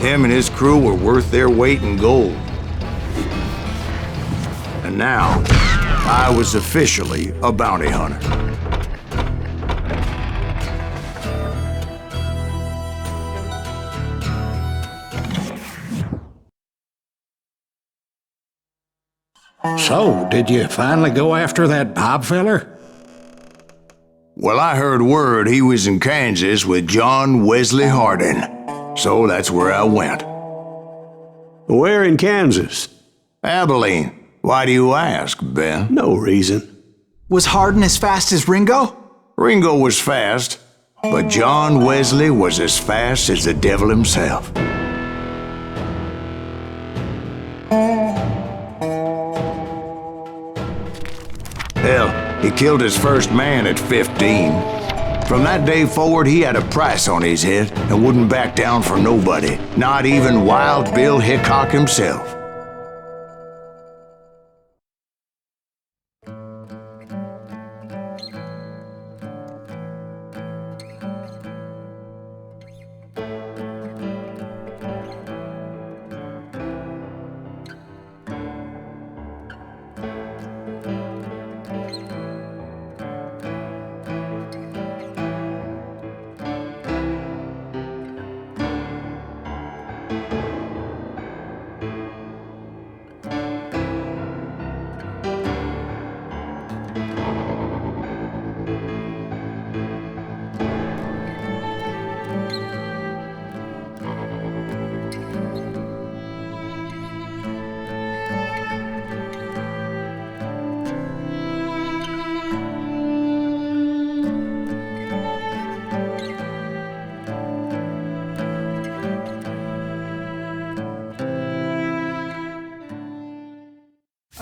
Him and his crew were worth their weight in gold. And now, I was officially a bounty hunter. So, did you finally go after that Bob feller? Well, I heard word he was in Kansas with John Wesley Hardin. So that's where I went. Where in Kansas? Abilene. Why do you ask, Ben? No reason. Was Hardin as fast as Ringo? Ringo was fast, but John Wesley was as fast as the devil himself. Hell, he killed his first man at 15. From that day forward, he had a price on his head and wouldn't back down for nobody, not even Wild Bill Hickok himself.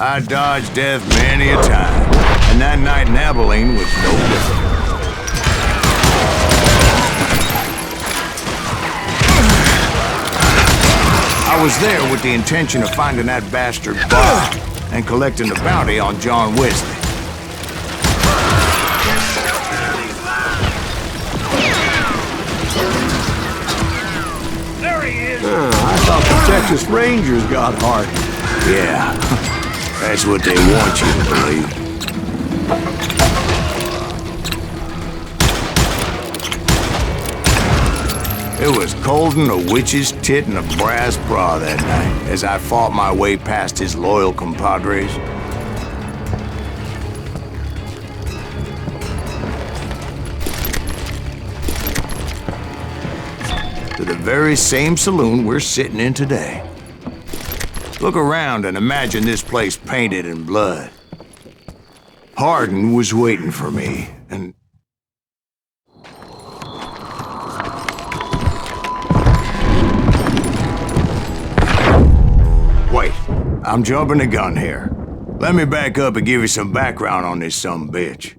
I dodged death many a time, and that night in Abilene was no different. I was there with the intention of finding that bastard Bob and collecting the bounty on John Wesley. There he is! I thought the Texas Rangers got Hardin. Yeah, that's what they want you to believe. It was coldin' a witch's tit and a brass bra that night as I fought my way past his loyal compadres. To the very same saloon we're sitting in today. Look around and imagine this place painted in blood. Hardin was waiting for me, and... Wait, I'm jumping the gun here. Let me back up and give you some background on this sumbitch.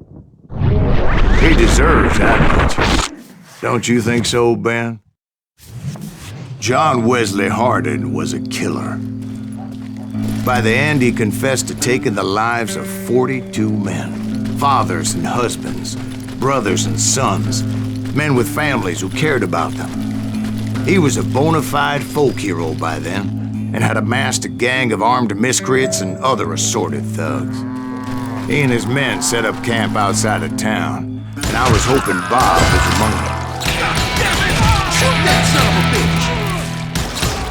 He deserves that much. Don't you think so, Ben? John Wesley Hardin was a killer. By the end, he confessed to taking the lives of 42 men. Fathers and husbands, brothers and sons, men with families who cared about them. He was a bona fide folk hero by then, and had amassed a gang of armed miscreants and other assorted thugs. He and his men set up camp outside of town, and I was hoping Bob was among them. Shoot that son of a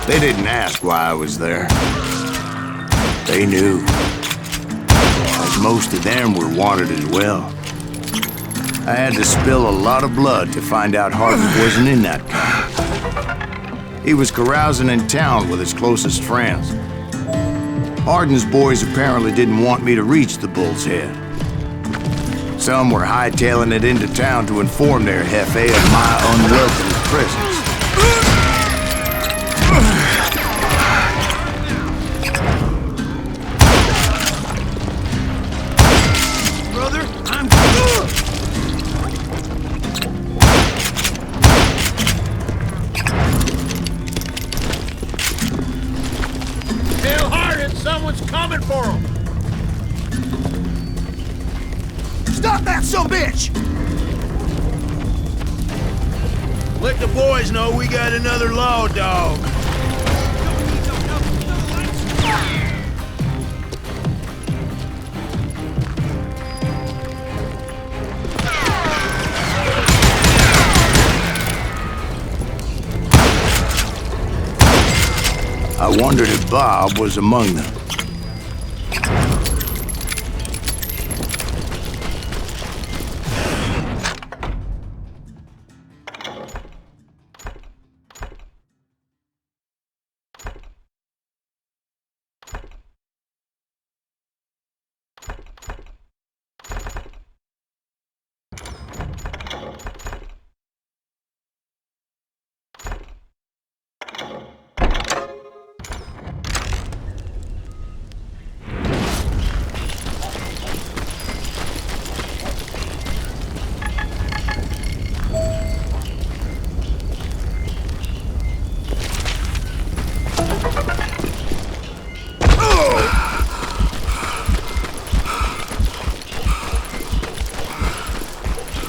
bitch! They didn't ask why I was there. They knew. As most of them were wanted as well. I had to spill a lot of blood to find out Hardin wasn't in that camp. He was carousing in town with his closest friends. Hardin's boys apparently didn't want me to reach the Bull's Head. Some were hightailing it into town to inform their jefe of my unwelcome presence. Stop that sumbitch! Let the boys know we got another law dog. I wondered if Bob was among them.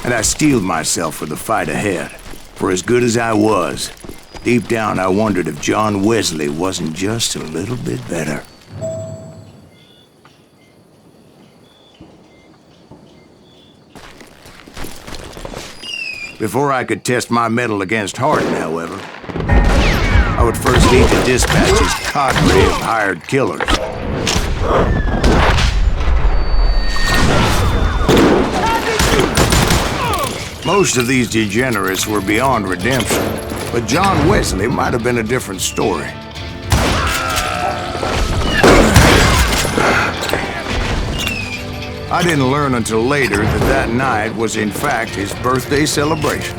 And I steeled myself for the fight ahead. For as good as I was, deep down I wondered if John Wesley wasn't just a little bit better. Before I could test my mettle against Hardin, however, I would first need to dispatch his cadre of hired killers. Most of these degenerates were beyond redemption, but John Wesley might have been a different story. I didn't learn until later that that night was in fact his birthday celebration.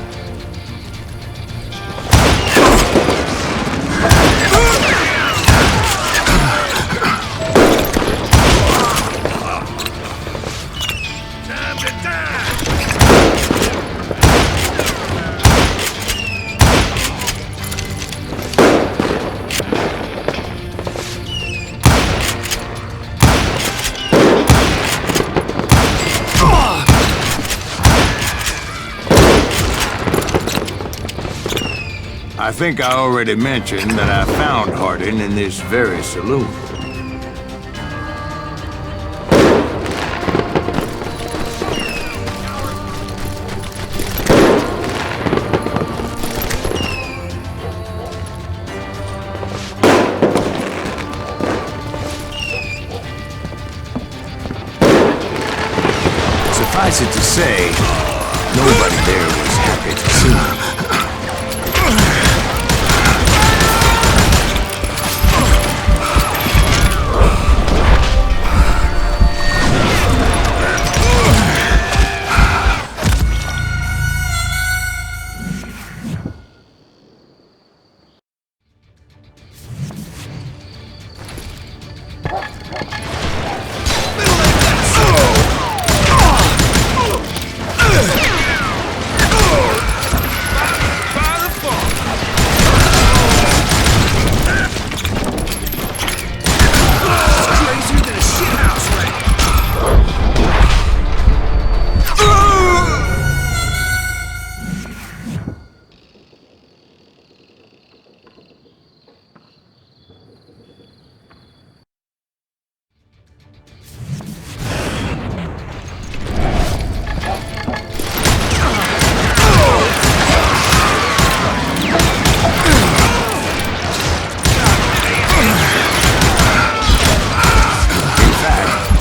I think I already mentioned that I found Hardin in this very saloon. Suffice it to say, nobody there was happy to see me.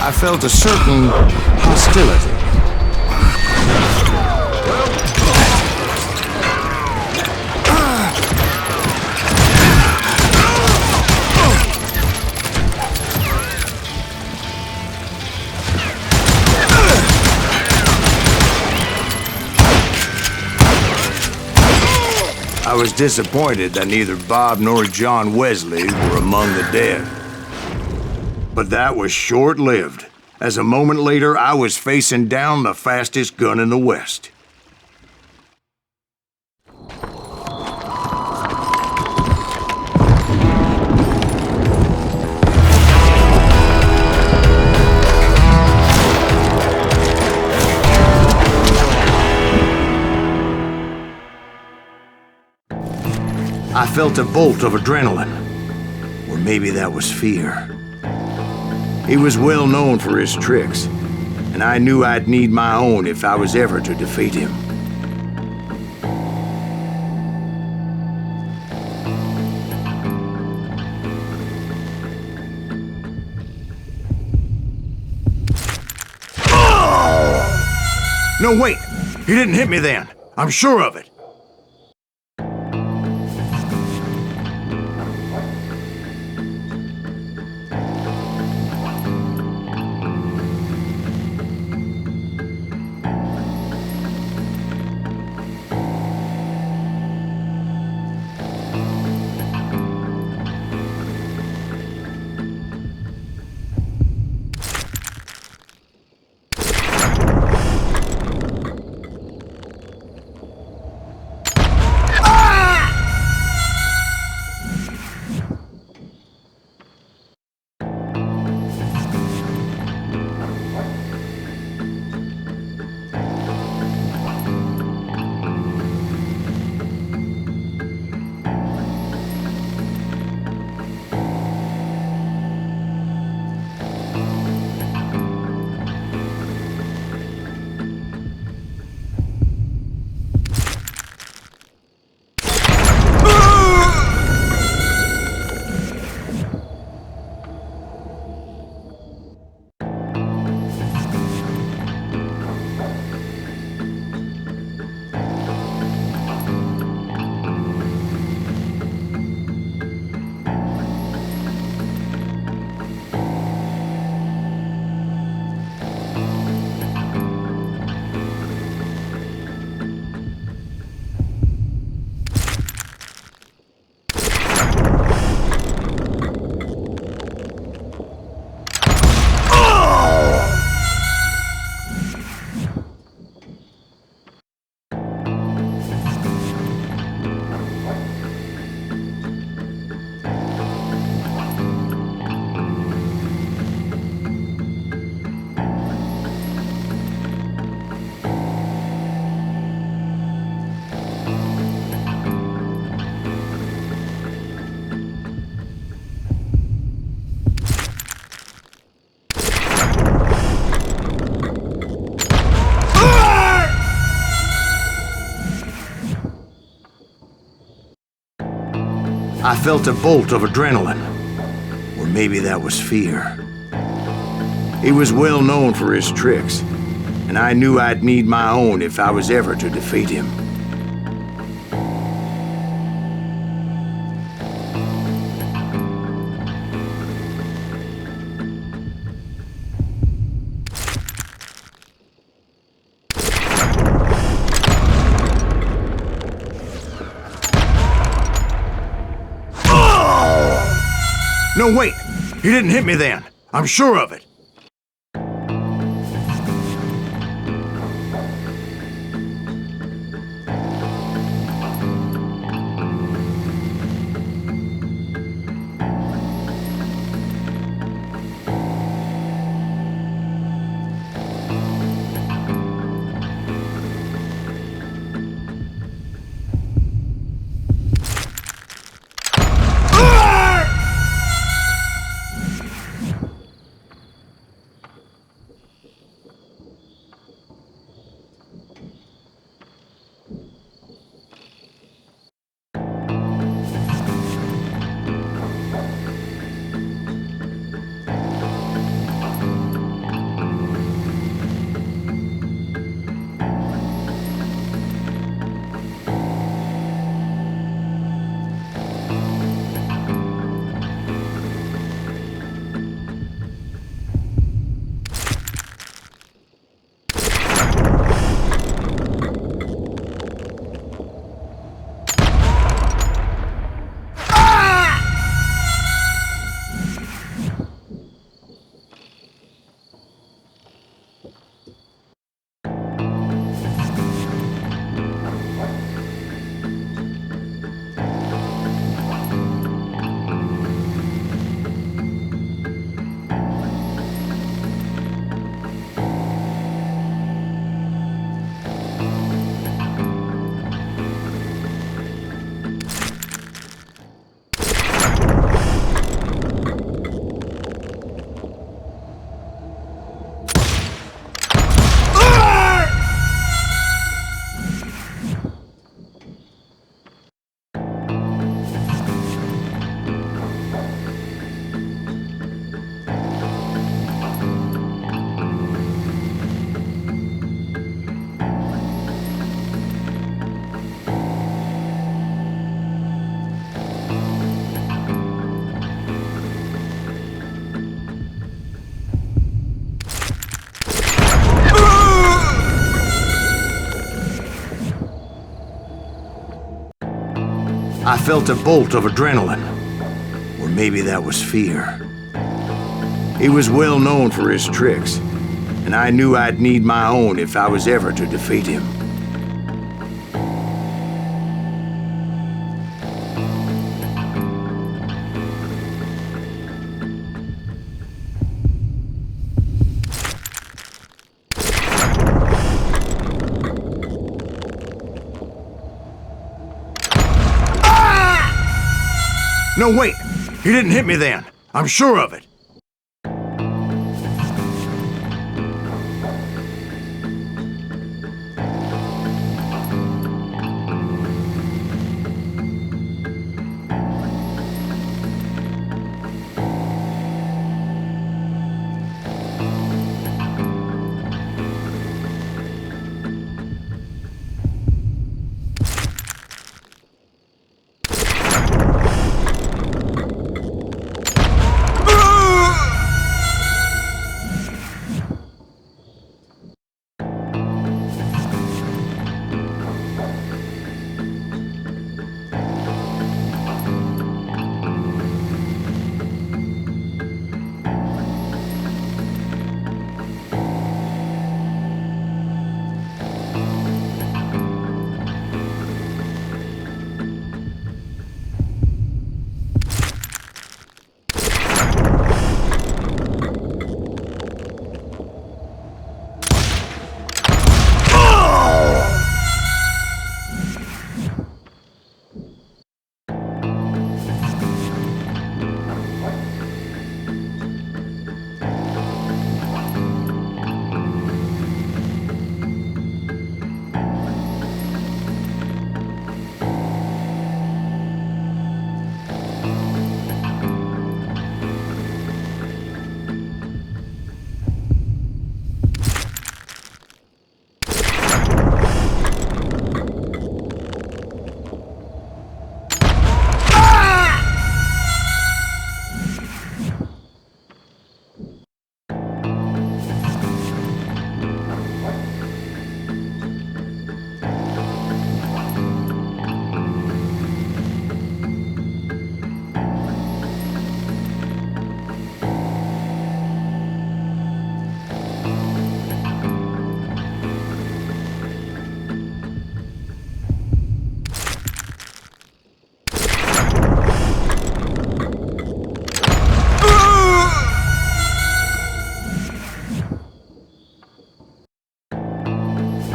I felt a certain hostility. I was disappointed that neither Bob nor John Wesley were among the dead. But that was short-lived, as a moment later I was facing down the fastest gun in the West. I felt a bolt of adrenaline. Or maybe that was fear. He was well known for his tricks, and I knew I'd need my own if I was ever to defeat him. No, wait! He didn't hit me then. I'm sure of it. I felt a bolt of adrenaline. Or maybe that was fear. He was well known for his tricks, and I knew I'd need my own if I was ever to defeat him. No, wait! He didn't hit me then. I'm sure of it. I felt a bolt of adrenaline. Or maybe that was fear. He was well known for his tricks, and I knew I'd need my own if I was ever to defeat him. No, wait! He didn't hit me then. I'm sure of it.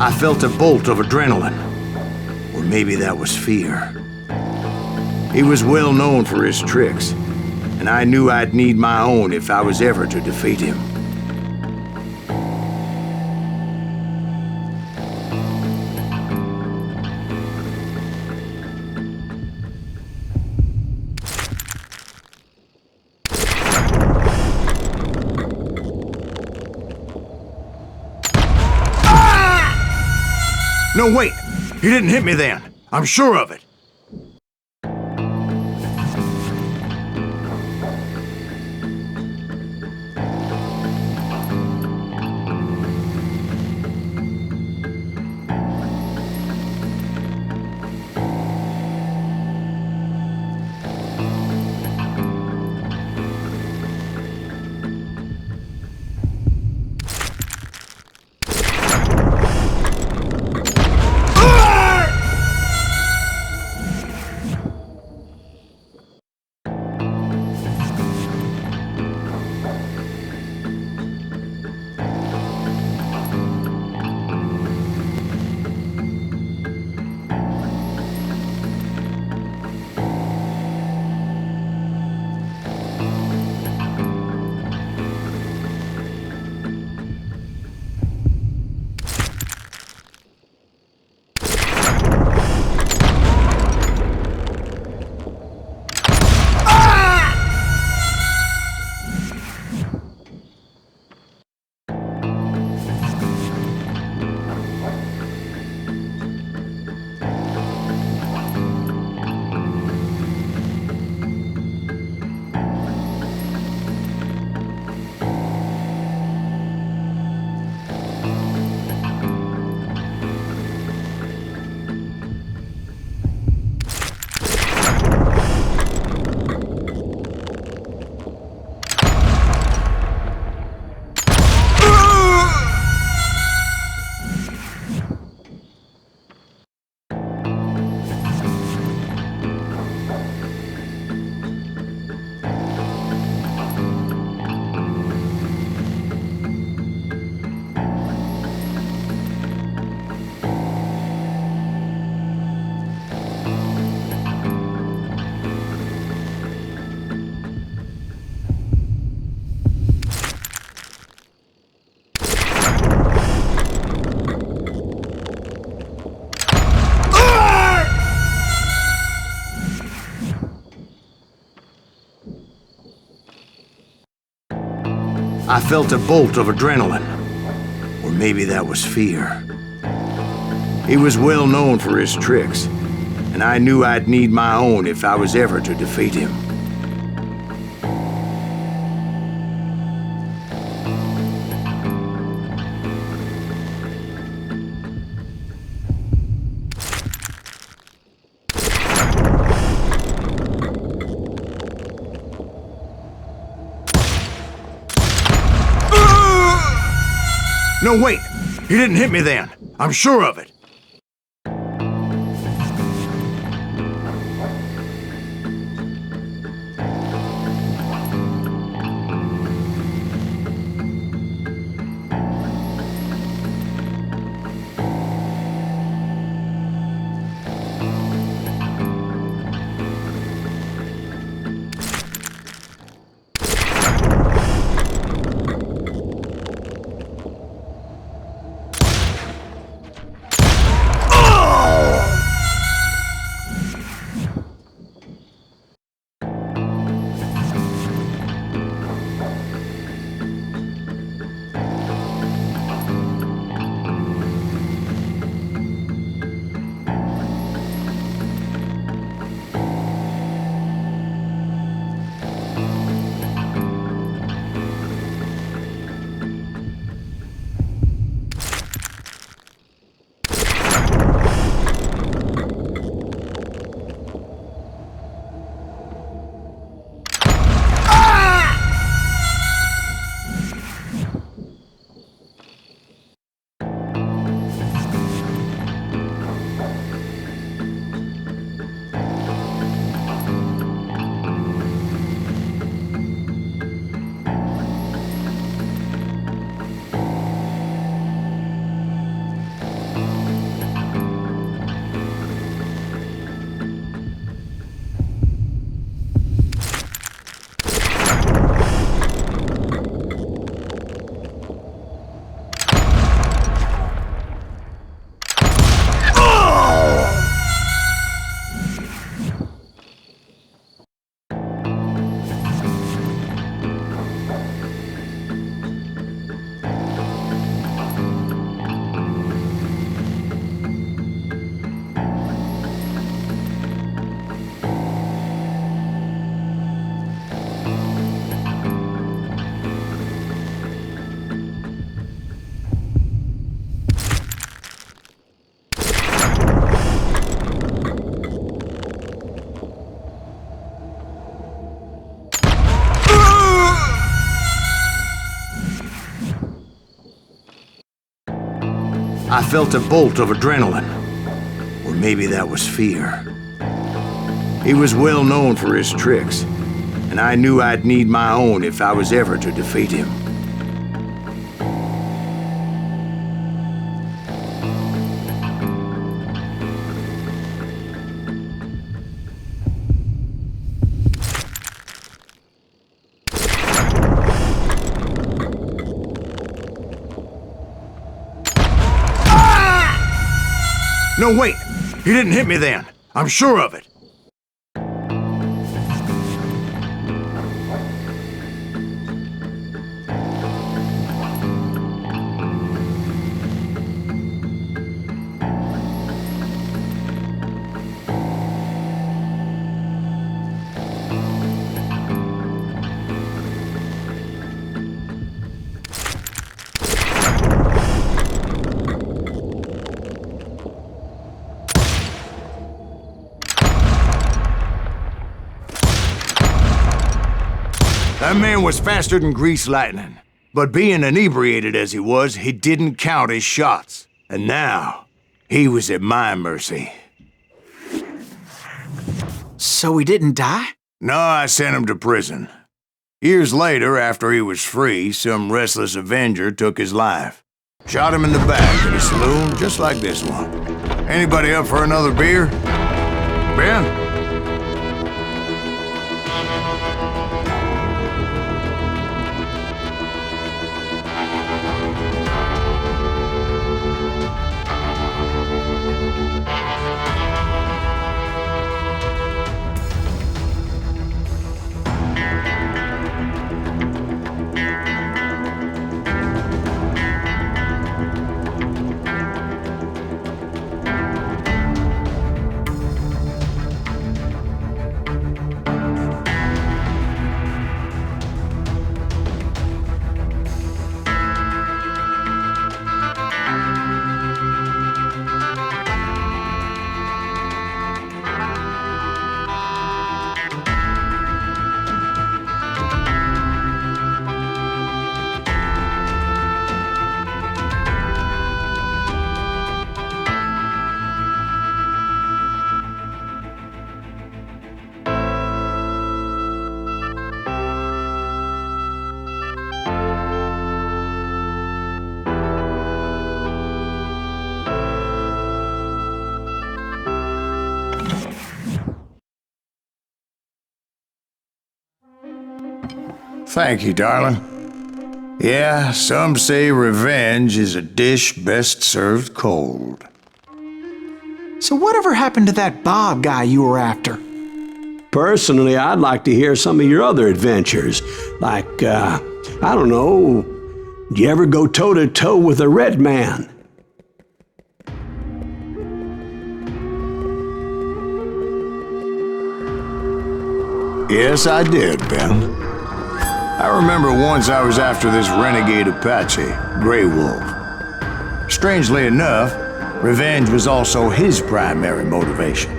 I felt a bolt of adrenaline. Or maybe that was fear. He was well known for his tricks, and I knew I'd need my own if I was ever to defeat him. No, wait! He didn't hit me then. I'm sure of it. I felt a bolt of adrenaline. Or maybe that was fear. He was well known for his tricks, and I knew I'd need my own if I was ever to defeat him. No, wait! He didn't hit me then. I'm sure of it. I felt a bolt of adrenaline. Or maybe that was fear. He was well known for his tricks, and I knew I'd need my own if I was ever to defeat him. No, wait! He didn't hit me then. I'm sure of it. That man was faster than greased lightning. But being inebriated as he was, he didn't count his shots. And now, he was at my mercy. So he didn't die? No, I sent him to prison. Years later, after he was free, some restless Avenger took his life. Shot him in the back at a saloon just like this one. Anybody up for another beer? Ben? Thank you, darling. Yeah, some say revenge is a dish best served cold. So whatever happened to that Bob guy you were after? Personally, I'd like to hear some of your other adventures. Like, I don't know, did you ever go toe-to-toe with a red man? Yes, I did, Ben. I remember once I was after this renegade Apache, Grey Wolf. Strangely enough, revenge was also his primary motivation.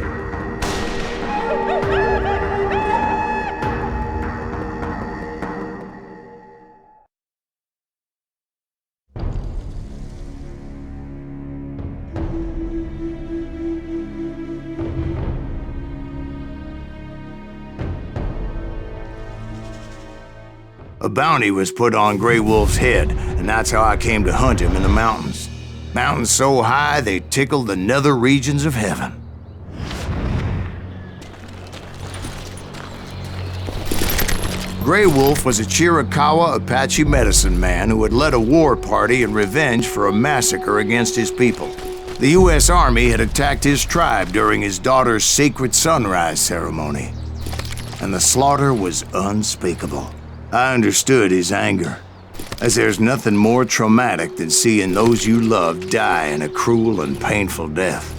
A bounty was put on Grey Wolf's head, and that's how I came to hunt him in the mountains. Mountains so high they tickled the nether regions of heaven. Grey Wolf was a Chiricahua Apache medicine man who had led a war party in revenge for a massacre against his people. The U.S. Army had attacked his tribe during his daughter's sacred sunrise ceremony, and the slaughter was unspeakable. I understood his anger, as there's nothing more traumatic than seeing those you love die in a cruel and painful death.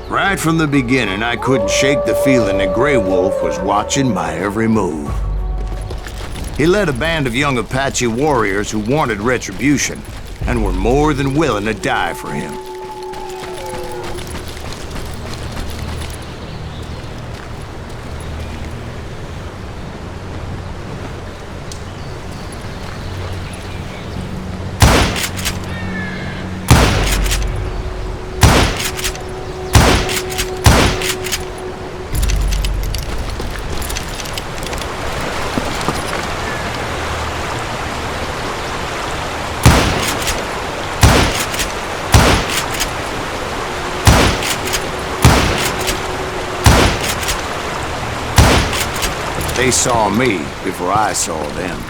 Right from the beginning, I couldn't shake the feeling that Grey Wolf was watching my every move. He led a band of young Apache warriors who wanted retribution and were more than willing to die for him. They saw me before I saw them.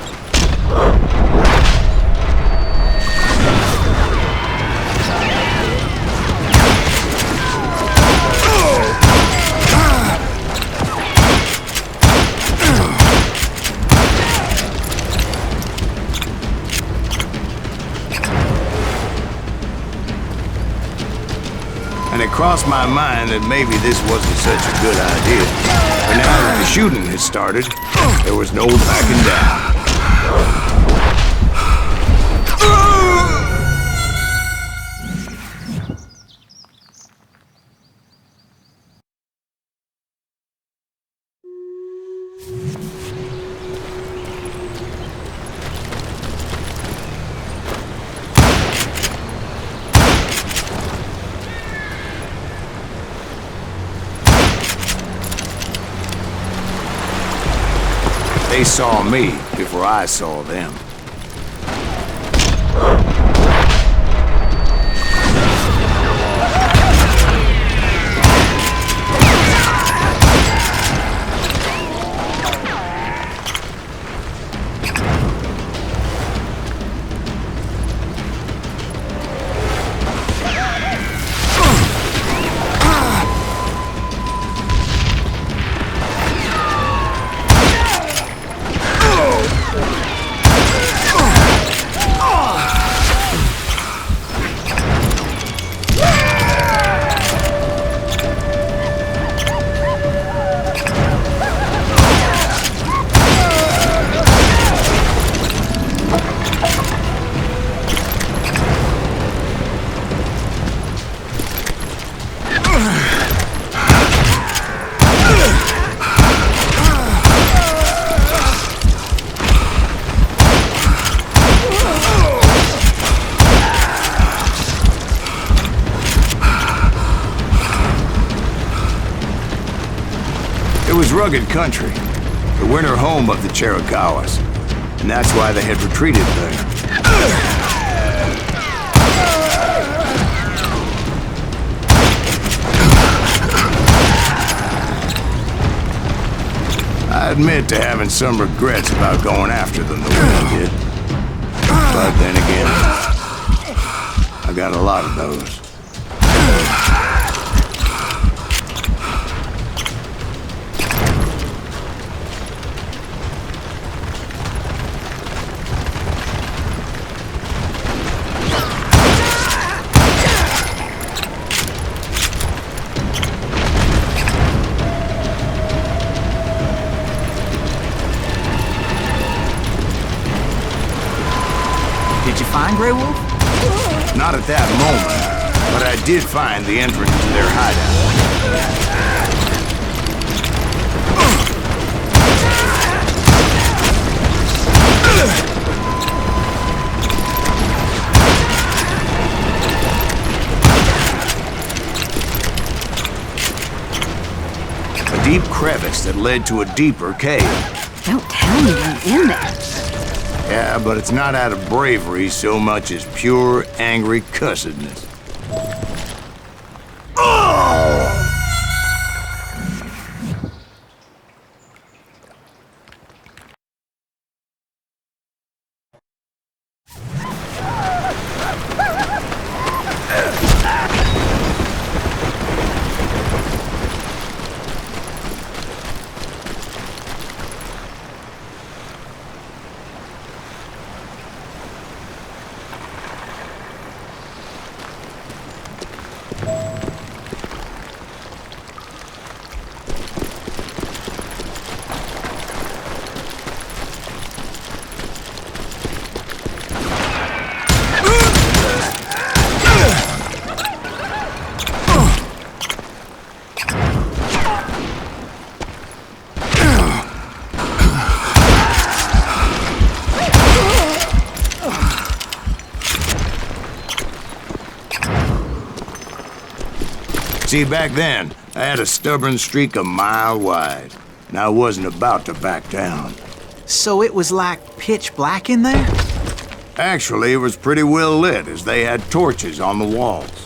And it crossed my mind that maybe this wasn't such a good idea. But now that the shooting had started, there was no backing down. They saw me before I saw them. rugged country, the winter home of the Chiricahuas, and that's why they had retreated there. I admit to having some regrets about going after them the way I did. But then again, I got a lot of those. Did you find Grey Wolf? Not at that moment, but I did find the entrance to their hideout. A deep crevice that led to a deeper cave. Don't tell me you're in there. Yeah, but it's not out of bravery so much as pure, angry cussedness. See, back then, I had a stubborn streak a mile wide, and I wasn't about to back down. So it was like pitch black in there? Actually, it was pretty well lit, as they had torches on the walls.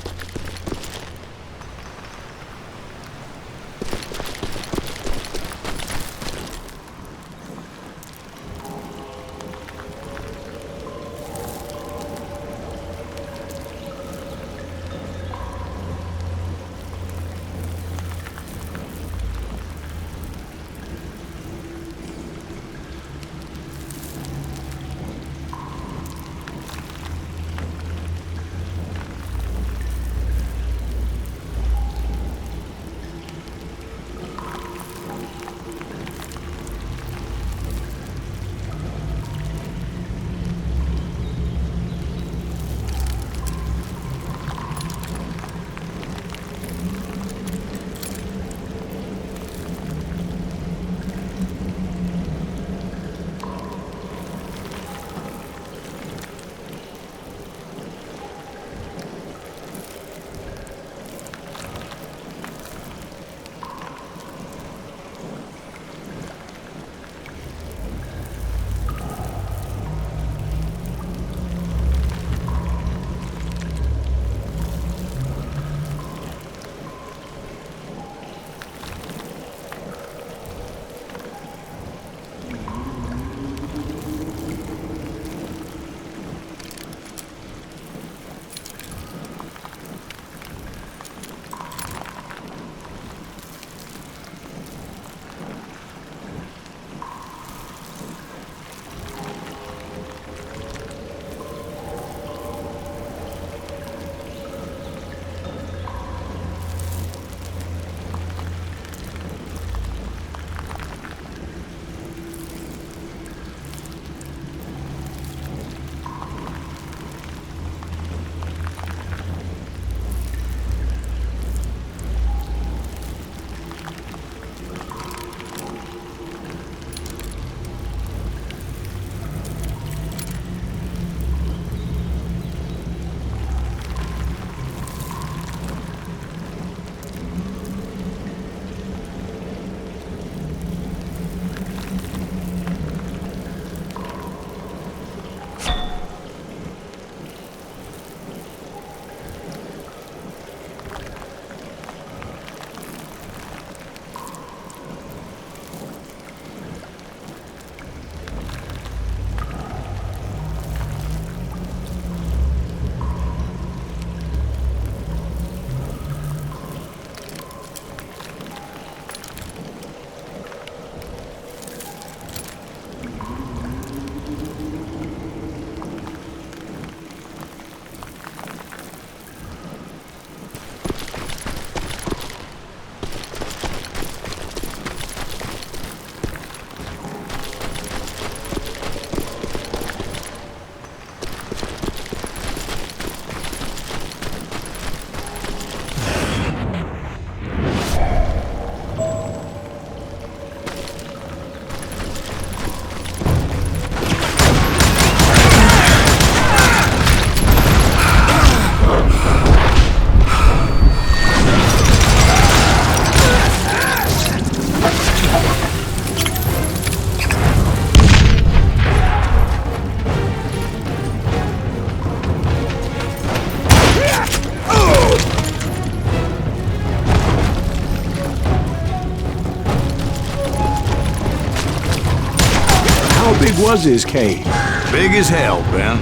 big was his cave? Big as hell, Ben.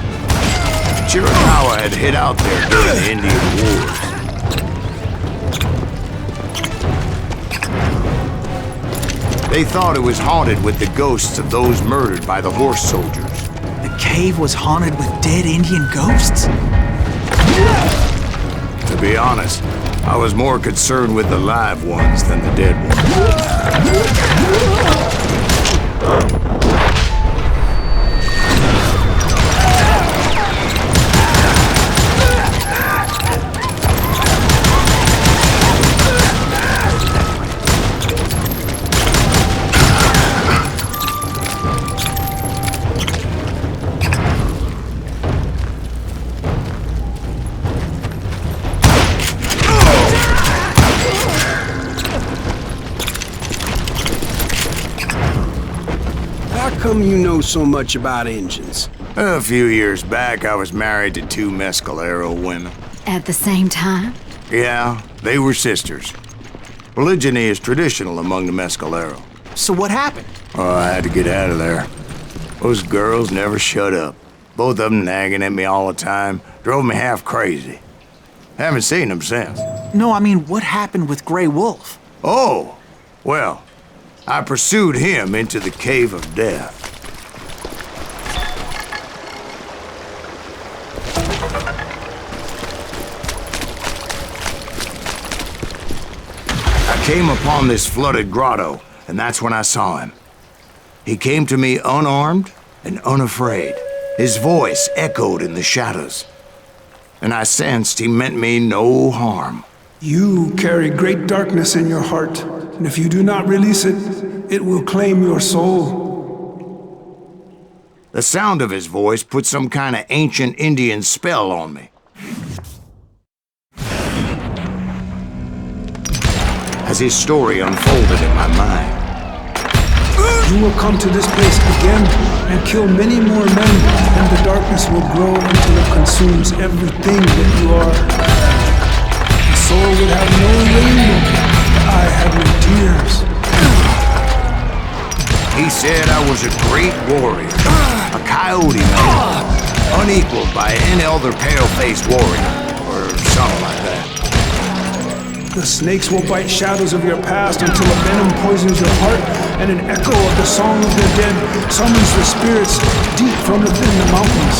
Chiricahua had hid out there during the Indian Wars. They thought it was haunted with the ghosts of those murdered by the horse soldiers. The cave was haunted with dead Indian ghosts? To be honest, I was more concerned with the live ones than the dead ones. How come you know so much about engines? A few years back, I was married to 2 Mescalero women. At the same time? Yeah, they were sisters. Polygyny is traditional among the Mescalero. So what happened? Oh, I had to get out of there. Those girls never shut up. Both of them nagging at me all the time. Drove me half crazy. Haven't seen them since. No, I mean, what happened with Grey Wolf? Oh, well, I pursued him into the Cave of Death. I came upon this flooded grotto, and that's when I saw him. He came to me unarmed and unafraid. His voice echoed in the shadows, and I sensed he meant me no harm. You carry great darkness in your heart, and if you do not release it, it will claim your soul. The sound of his voice put some kind of ancient Indian spell on me. As his story unfolded in my mind, You will come to this place again and kill many more men, and the darkness will grow until it consumes everything that you are. The soul would have no rainbow, the eye have no tears. he said I was a great warrior, a coyote man, unequaled by any other pale-faced warrior, or something like that. The snakes will bite shadows of your past until a venom poisons your heart, and an echo of the song of the dead summons the spirits deep from within the mountains.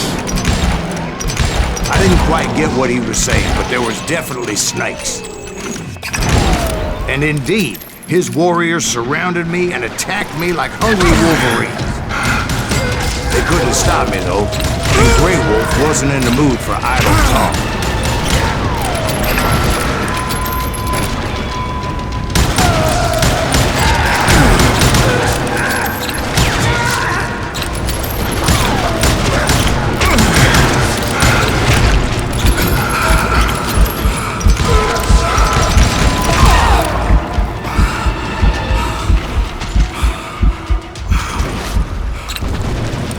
I didn't quite get what he was saying, but there was definitely snakes. And indeed, his warriors surrounded me and attacked me like hungry wolverines. They couldn't stop me, though, and Grey Wolf wasn't in the mood for idle talk.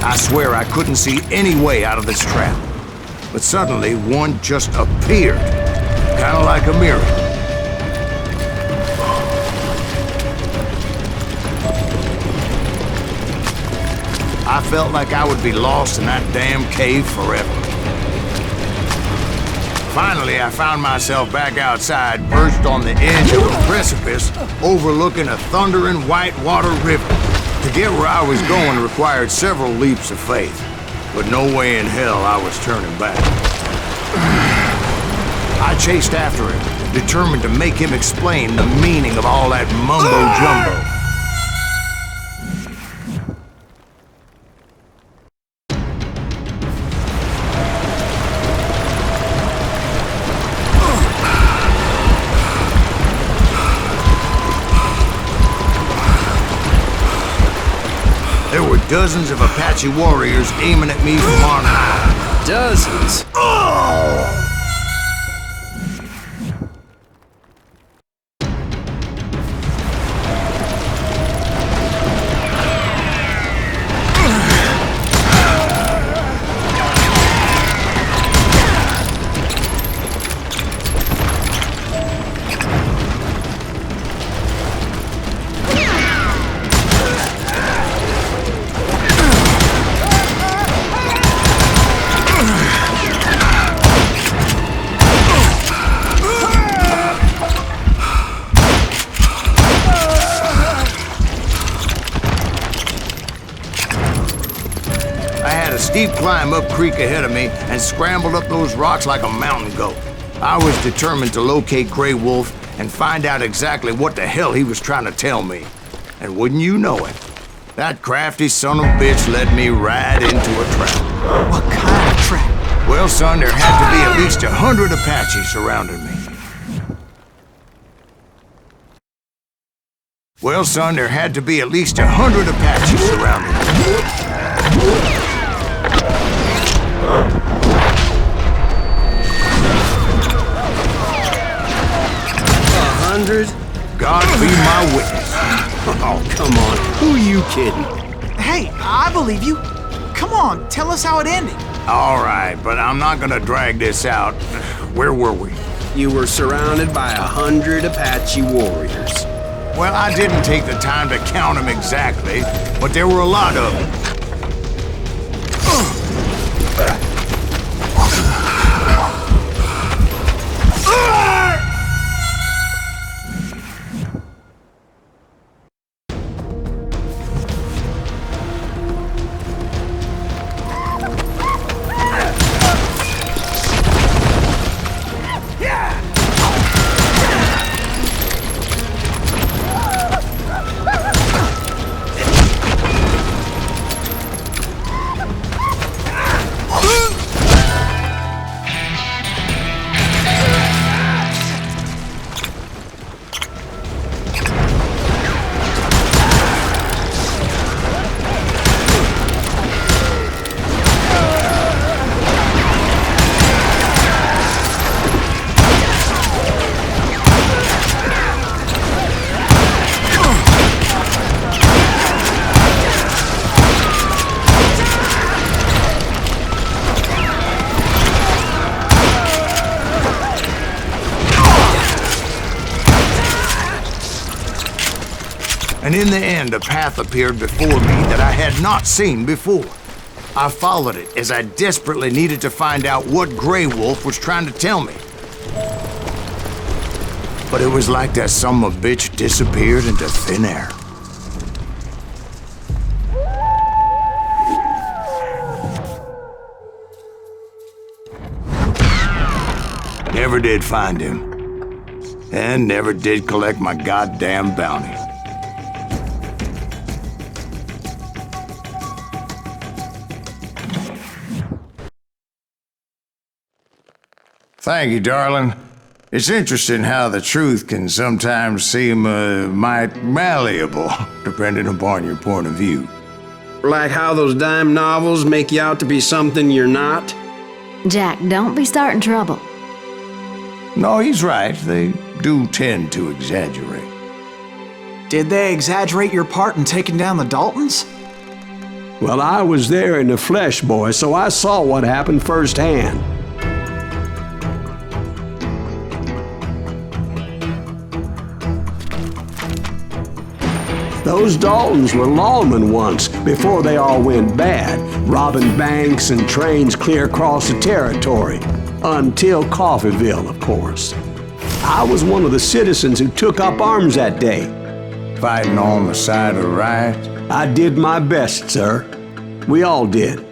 I swear I couldn't see any way out of this trap. But suddenly, one just appeared. Kind of like a miracle. I felt like I would be lost in that damn cave forever. Finally, I found myself back outside, perched on the edge of a precipice overlooking a thundering whitewater river. To get where I was going required several leaps of faith, but no way in hell I was turning back. I chased after him, determined to make him explain the meaning of all that mumbo-jumbo. There were dozens of Apache warriors aiming at me from on high. Dozens? I had a steep climb up creek ahead of me and scrambled up those rocks like a mountain goat. I was determined to locate Grey Wolf and find out exactly what the hell he was trying to tell me. And wouldn't you know it, that crafty son of a bitch led me right into a trap. What kind of trap? Well, son, there had to be at least 100 Apaches surrounding me. Well, son, there had to be at least 100 Apaches surrounding me. 100? God be my witness. Oh, come on. Who are you kidding? Hey, I believe you. Come on, tell us how it ended. All right, but I'm not gonna drag this out. Where were we? You were surrounded by 100 Apache warriors. Well, I didn't take the time to count them exactly, but there were a lot of them. And in the end, a path appeared before me that I had not seen before. I followed it as I desperately needed to find out what Grey Wolf was trying to tell me. But it was like that son of a bitch disappeared into thin air. Never did find him. And never did collect my goddamn bounty. Thank you, darling. It's interesting how the truth can sometimes seem might malleable, depending upon your point of view. Like how those dime novels make you out to be something you're not? Jack, don't be starting trouble. No, he's right. They do tend to exaggerate. Did they exaggerate your part in taking down the Daltons? Well, I was there in the flesh, boy, so I saw what happened firsthand. Those Daltons were lawmen once, before they all went bad, robbing banks and trains clear across the territory. Until Coffeeville, of course. I was one of the citizens who took up arms that day. Fighting on the side of the right? I did my best, sir. We all did.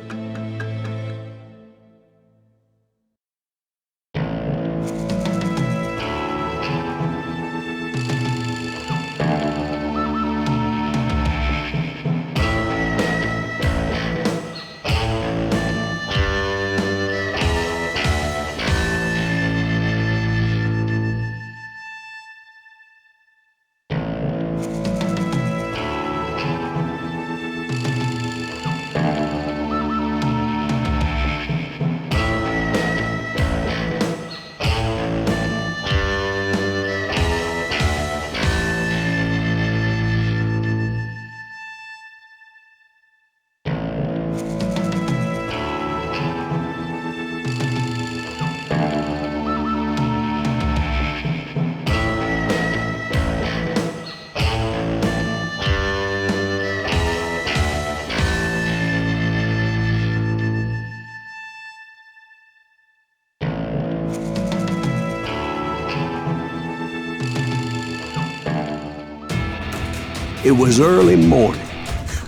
It was early morning.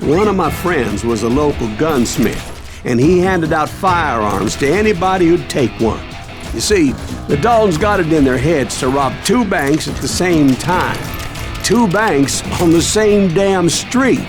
One of my friends was a local gunsmith. and he handed out firearms to anybody who'd take one. You see, the Daltons got it in their heads to rob 2 banks at the same time. 2 banks on the same damn street.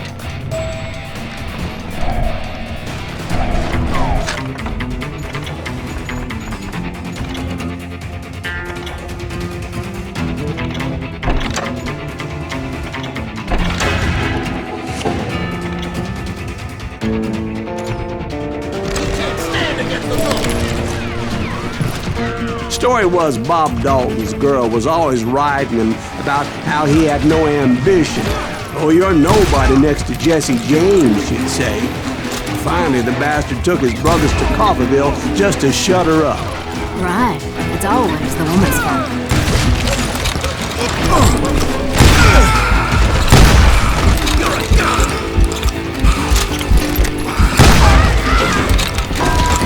Story was Bob Dalton's girl was always writing him about how he had no ambition. Oh, you're nobody next to Jesse James, she'd say. Finally, the bastard took his brothers to Coffeyville just to shut her up. Right. It's always the woman's fault.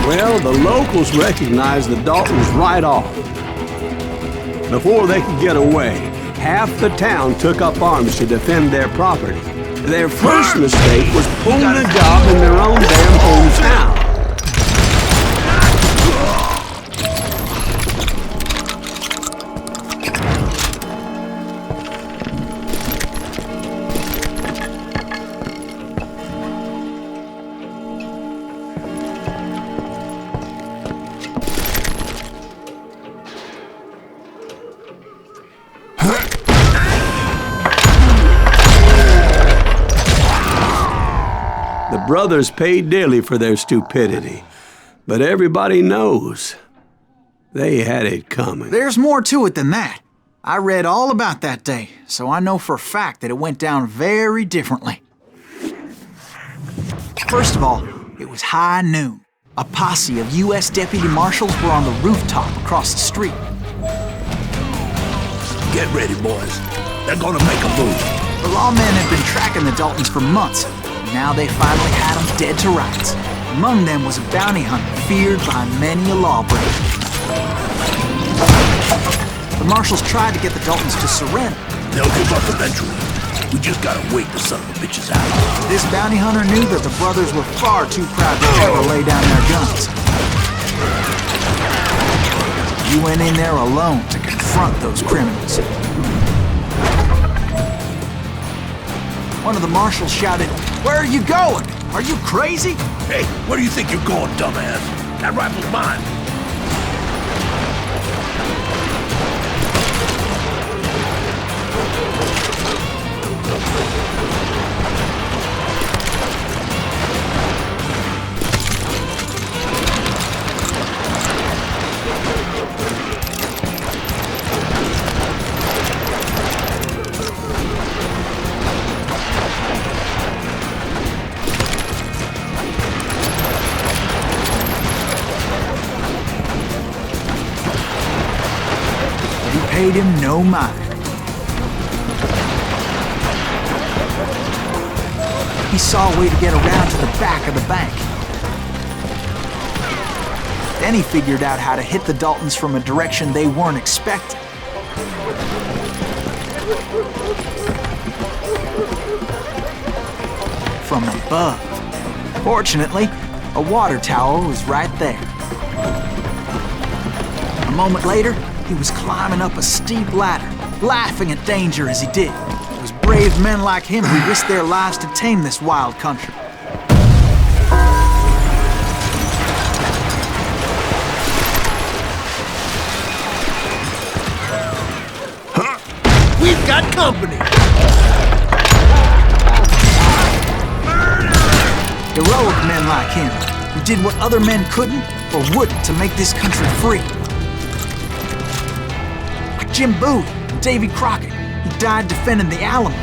Well, the locals recognized the Daltons right off. Before they could get away, half the town took up arms to defend their property. Their first mistake was pulling a job in their own damn hometown. The brothers paid dearly for their stupidity, but everybody knows they had it coming. There's more to it than that. I read all about that day, so I know for a fact that it went down very differently. First of all, it was high noon. A posse of U.S. deputy marshals were on the rooftop across the street. Get ready, boys. They're gonna make a move. The lawmen had been tracking the Daltons for months. Now they finally had them dead to rights. Among them was a bounty hunter feared by many a lawbreaker. The marshals tried to get the Daltons to surrender. They'll give up eventually. We just gotta wait the son of the bitches out. This bounty hunter knew that the brothers were far too proud to ever lay down their guns. You went in there alone to confront those criminals. One of the marshals shouted, "Where are you going? Are you crazy?" Hey, where do you think you're going, dumbass? That rifle's mine. Paid him no mind. He saw a way to get around to the back of the bank. Then he figured out how to hit the Daltons from a direction they weren't expecting. From above. Fortunately, a water tower was right there. A moment later, he was climbing up a steep ladder, laughing at danger as he did. It was brave men like him who risked their lives to tame this wild country. We've got company! Heroic men like him, who did what other men couldn't or wouldn't to make this country free. Jim Bowie and Davy Crockett, who died defending the Alamo.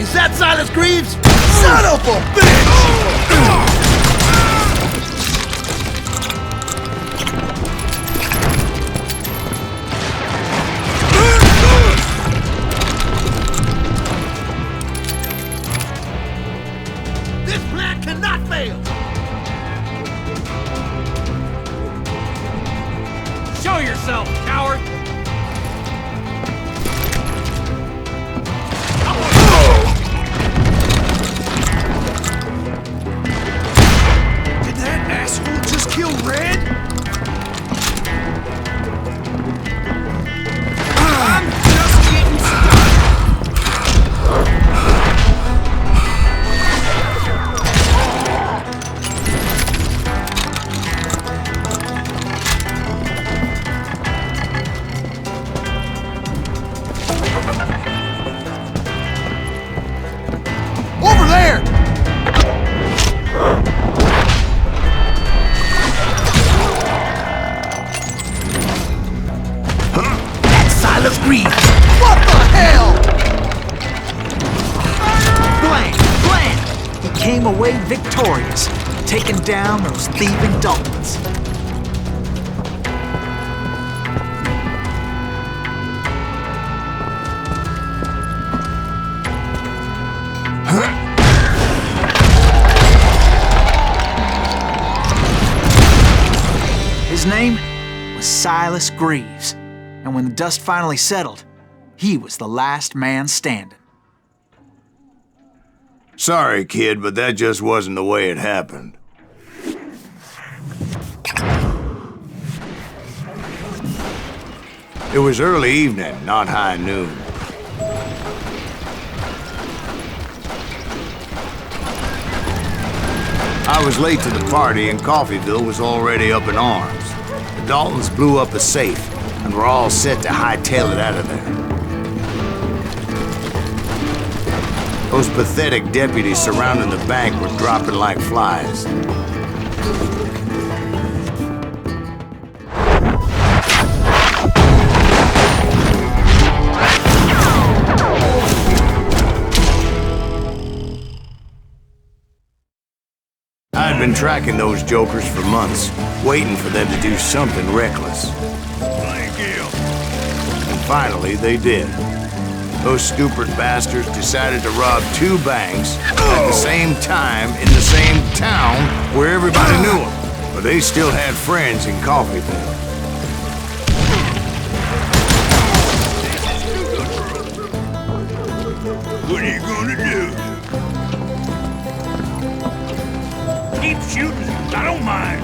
Is that Silas Greaves? Son of a bitch! This plan cannot fail! Show yourself, coward! away victorious, taking down those thieving Daltons. His name was Silas Greaves, and when the dust finally settled, he was the last man standing. Sorry, kid, but that just wasn't the way it happened. It was early evening, not high noon. I was late to the party and Coffeyville was already up in arms. The Daltons blew up a safe and were all set to hightail it out of there. Those pathetic deputies surrounding the bank were dropping like flies. I'd been tracking those jokers for months, waiting for them to do something reckless. Thank you. And finally, they did. Those stupid bastards decided to rob 2 banks at the same time in the same town where everybody knew them. But they still had friends in Coffeyville. What are you gonna do? Keep shooting. I don't mind.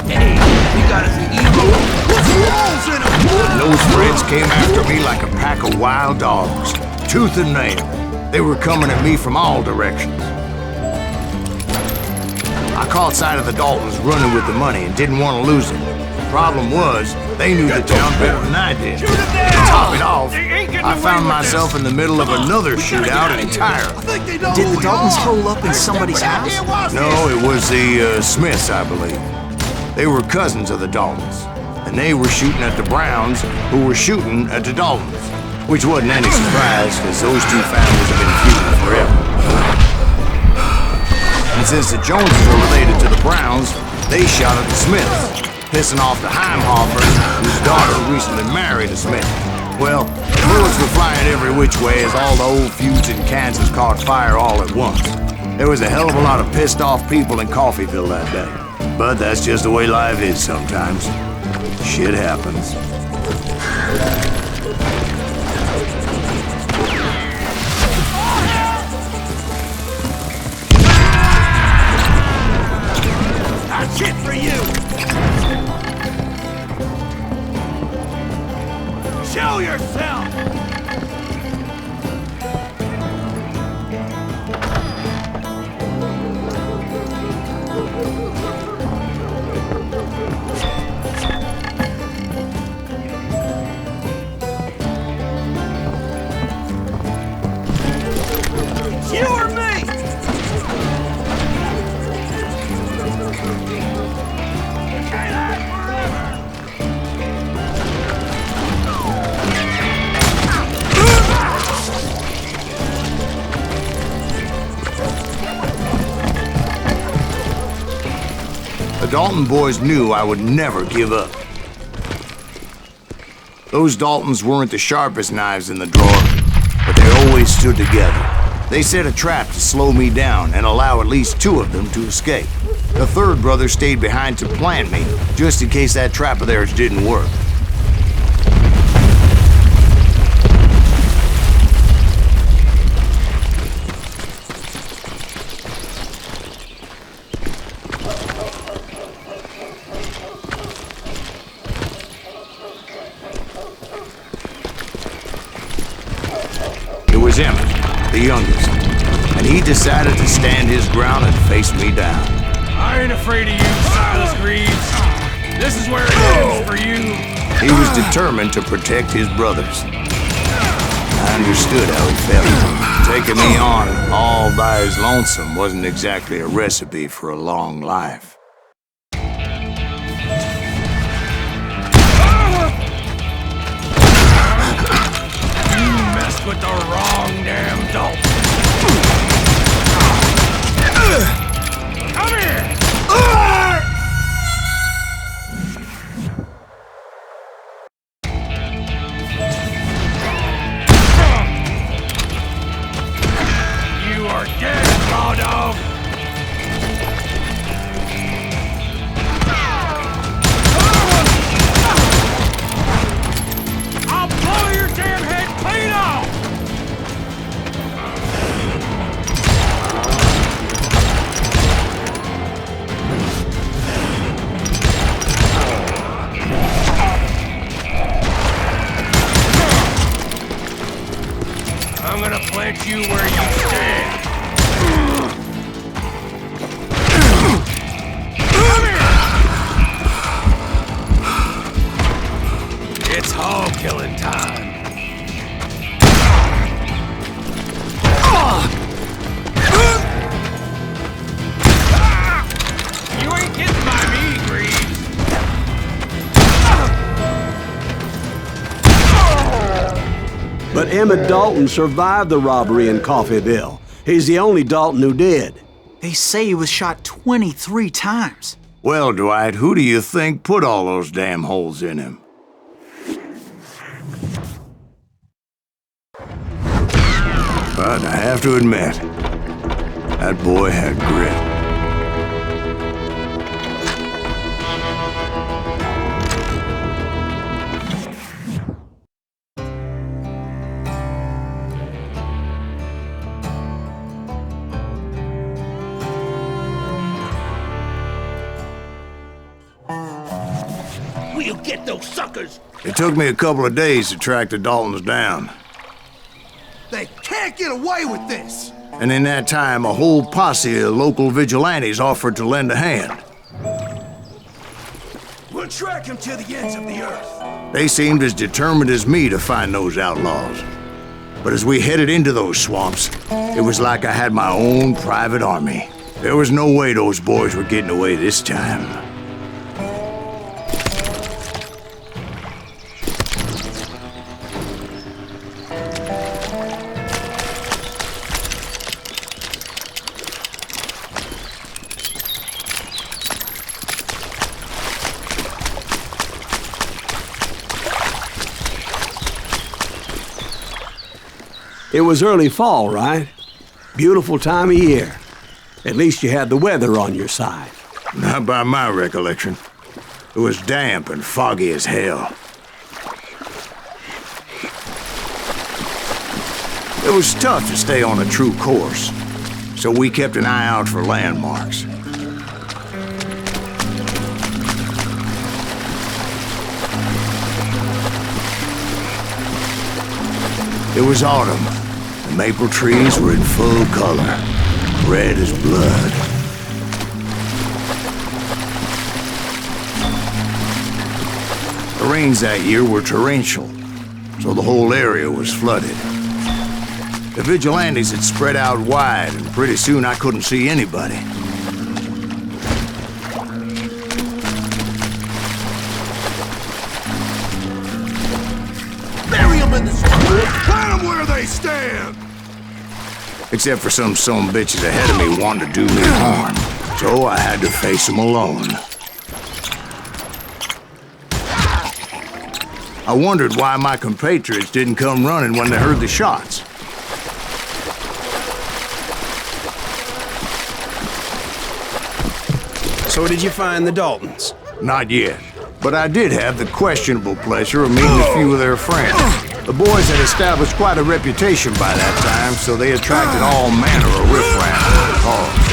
Hey, you got us an eagle. Those friends came after me like a pack of wild dogs, tooth and nail. They were coming at me from all directions. I caught sight of the Daltons running with the money and didn't want to lose it. Problem was, they knew the town better than I did. To top it off, I found myself in the middle of another shootout entirely. Did the Daltons hole up in somebody's house? No, it was the Smiths, I believe. They were cousins of the Daltons, and they were shooting at the Browns, who were shooting at the Daltons. Which wasn't any surprise, because those 2 families have been feuding forever. And since the Joneses are related to the Browns, they shot at the Smiths, pissing off the Heimhoffers, whose daughter recently married a Smith. Well, bullets were flying every which way as all the old feuds in Kansas caught fire all at once. There was a hell of a lot of pissed off people in Coffeyville that day. But that's just the way life is sometimes. Shit happens. That's it for you! Show yourself! You or me? The Dalton boys knew I would never give up. Those Daltons weren't the sharpest knives in the drawer, but they always stood together. They set a trap to slow me down and allow at least 2 of them to escape. The 3rd brother stayed behind to plant me, just in case that trap of theirs didn't work. It was Emmett, the youngest, and he decided to stand his ground and face me down. I ain't afraid of you, Silas Greaves. This is where it ends for you. He was determined to protect his brothers. I understood how he felt, to taking me on all by his lonesome wasn't exactly a recipe for a long life. Messed with the wrong damn dope. Come here! You are dead, raw dog! I'll blow your damn head clean off! I'm gonna plant you where you stand. Come here! It's hog killing time. You ain't getting by me, Greaves. But Emmett Dalton survived the robbery in Coffeyville. He's the only Dalton who did. They say he was shot 23 times. Well, Dwight, who do you think put all those damn holes in him? But I have to admit, that boy had grit. We'll get those suckers! It took me a couple of days to track the Daltons down. They can't get away with this! And in that time, a whole posse of local vigilantes offered to lend a hand. We'll track him to the ends of the earth. They seemed as determined as me to find those outlaws. But as we headed into those swamps, it was like I had my own private army. There was no way those boys were getting away this time. It was early fall, right? Beautiful time of year. At least you had the weather on your side. Not by my recollection. It was damp and foggy as hell. It was tough to stay on a true course, so we kept an eye out for landmarks. It was autumn. The maple trees were in full color, red as blood. The rains that year were torrential, so the whole area was flooded. The vigilantes had spread out wide, and pretty soon I couldn't see anybody. Bury them in the street! Plant them where they stand! Except for some bitches ahead of me wanting to do me harm, so I had to face them alone. I wondered why my compatriots didn't come running when they heard the shots. So did you find the Daltons? Not yet, but I did have the questionable pleasure of meeting a few of their friends. The boys had established quite a reputation by that time, so they attracted all manner of riffraff to the cause.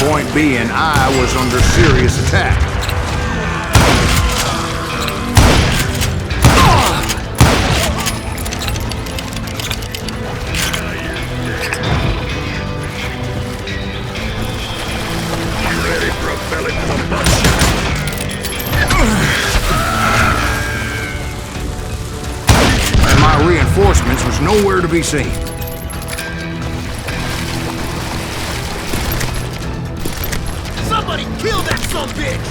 Point being, I was under serious attack. Ready for a belly to the butt. And my reinforcements was nowhere to be seen. Somebody kill that sumbitch!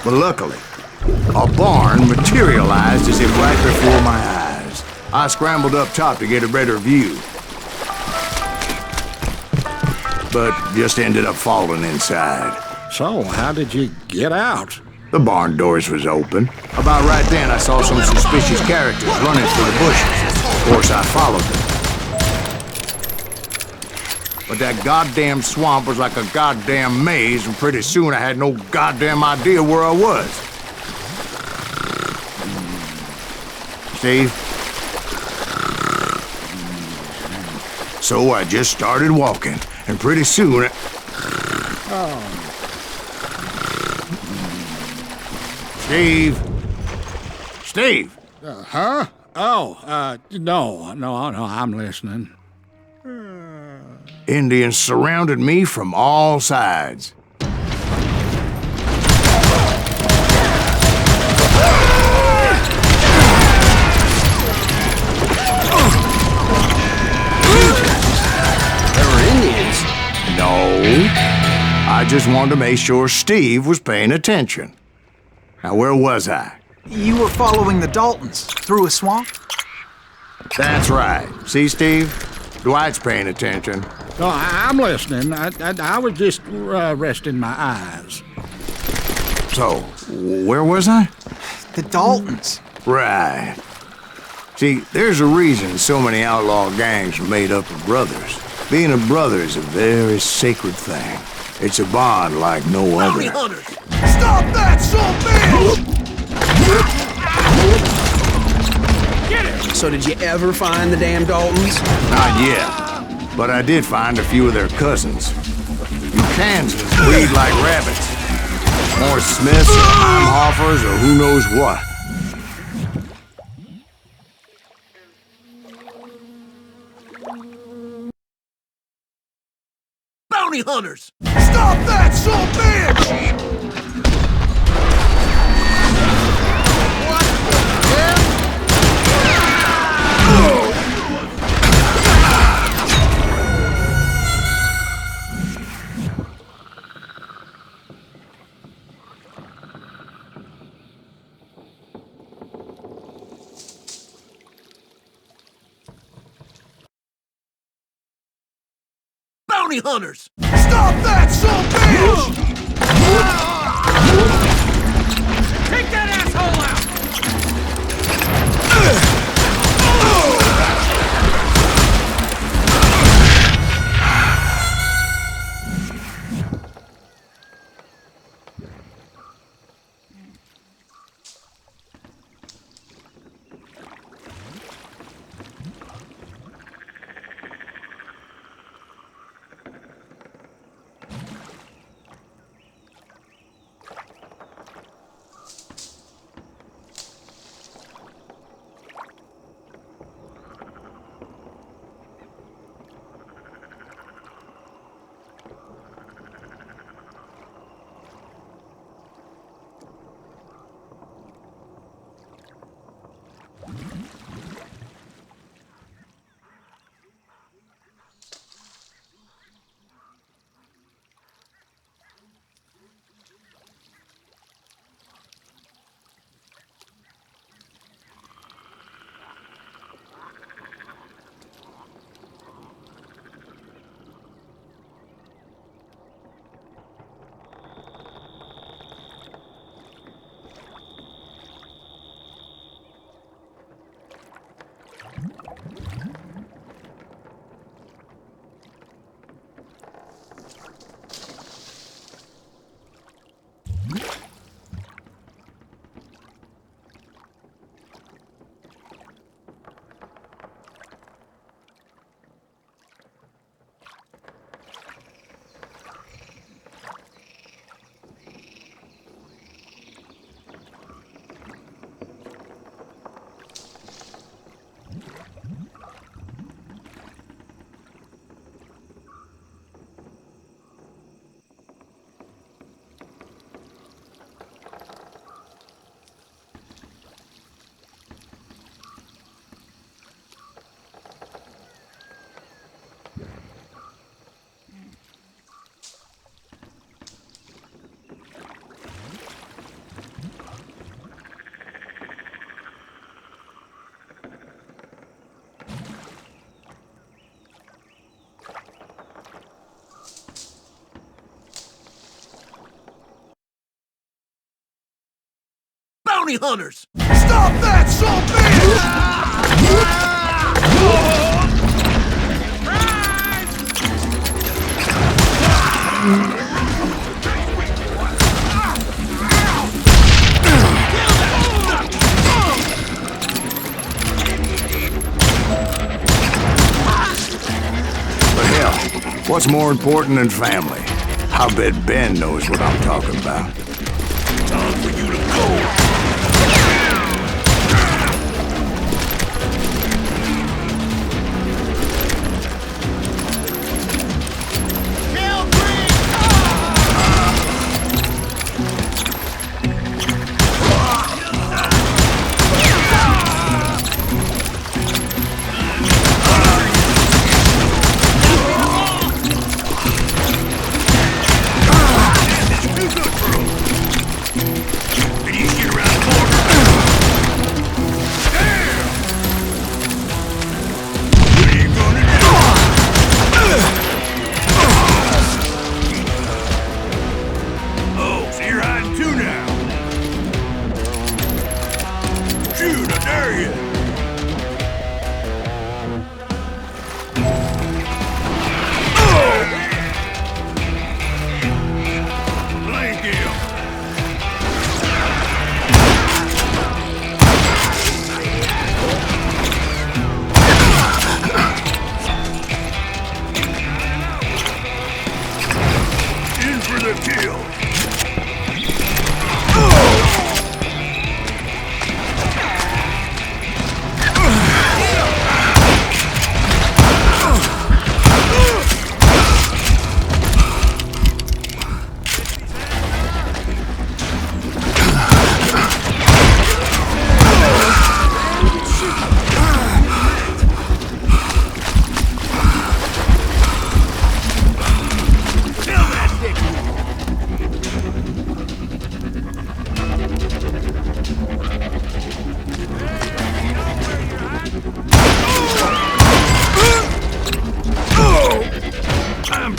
But luckily, a barn materialized as if right before my eyes. I scrambled up top to get a better view, but just ended up falling inside. So, how did you get out? The barn doors was open. About right then, I saw some suspicious characters running through the bushes. Of course, I followed them. But that goddamn swamp was like a goddamn maze, and pretty soon I had no goddamn idea where I was. Steve? So I just started walking, and pretty soon Steve? Steve? Huh? Oh, no, I'm listening. Indians surrounded me from all sides. There were Indians? No. I just wanted to make sure Steve was paying attention. Now, where was I? You were following the Daltons through a swamp? That's right. See, Steve? Dwight's paying attention. No, I'm listening. I was just resting my eyes. So, where was I? The Daltons. Right. See, there's a reason so many outlaw gangs are made up of brothers. Being a brother is a very sacred thing. It's a bond like no other. Hunters! Stop that, So did you ever find the damn Daltons? Not yet, but I did find a few of their cousins. You Kansans breed like rabbits. More Smiths or Heimhoffers or who knows what. Bounty hunters! Stop that, bitch! Bounty hunters! Stop that, bitch! Take that asshole out! bounty hunters! Stop that, son But hell, what's more important than family? I bet Ben knows what I'm talking about. Time for you to go!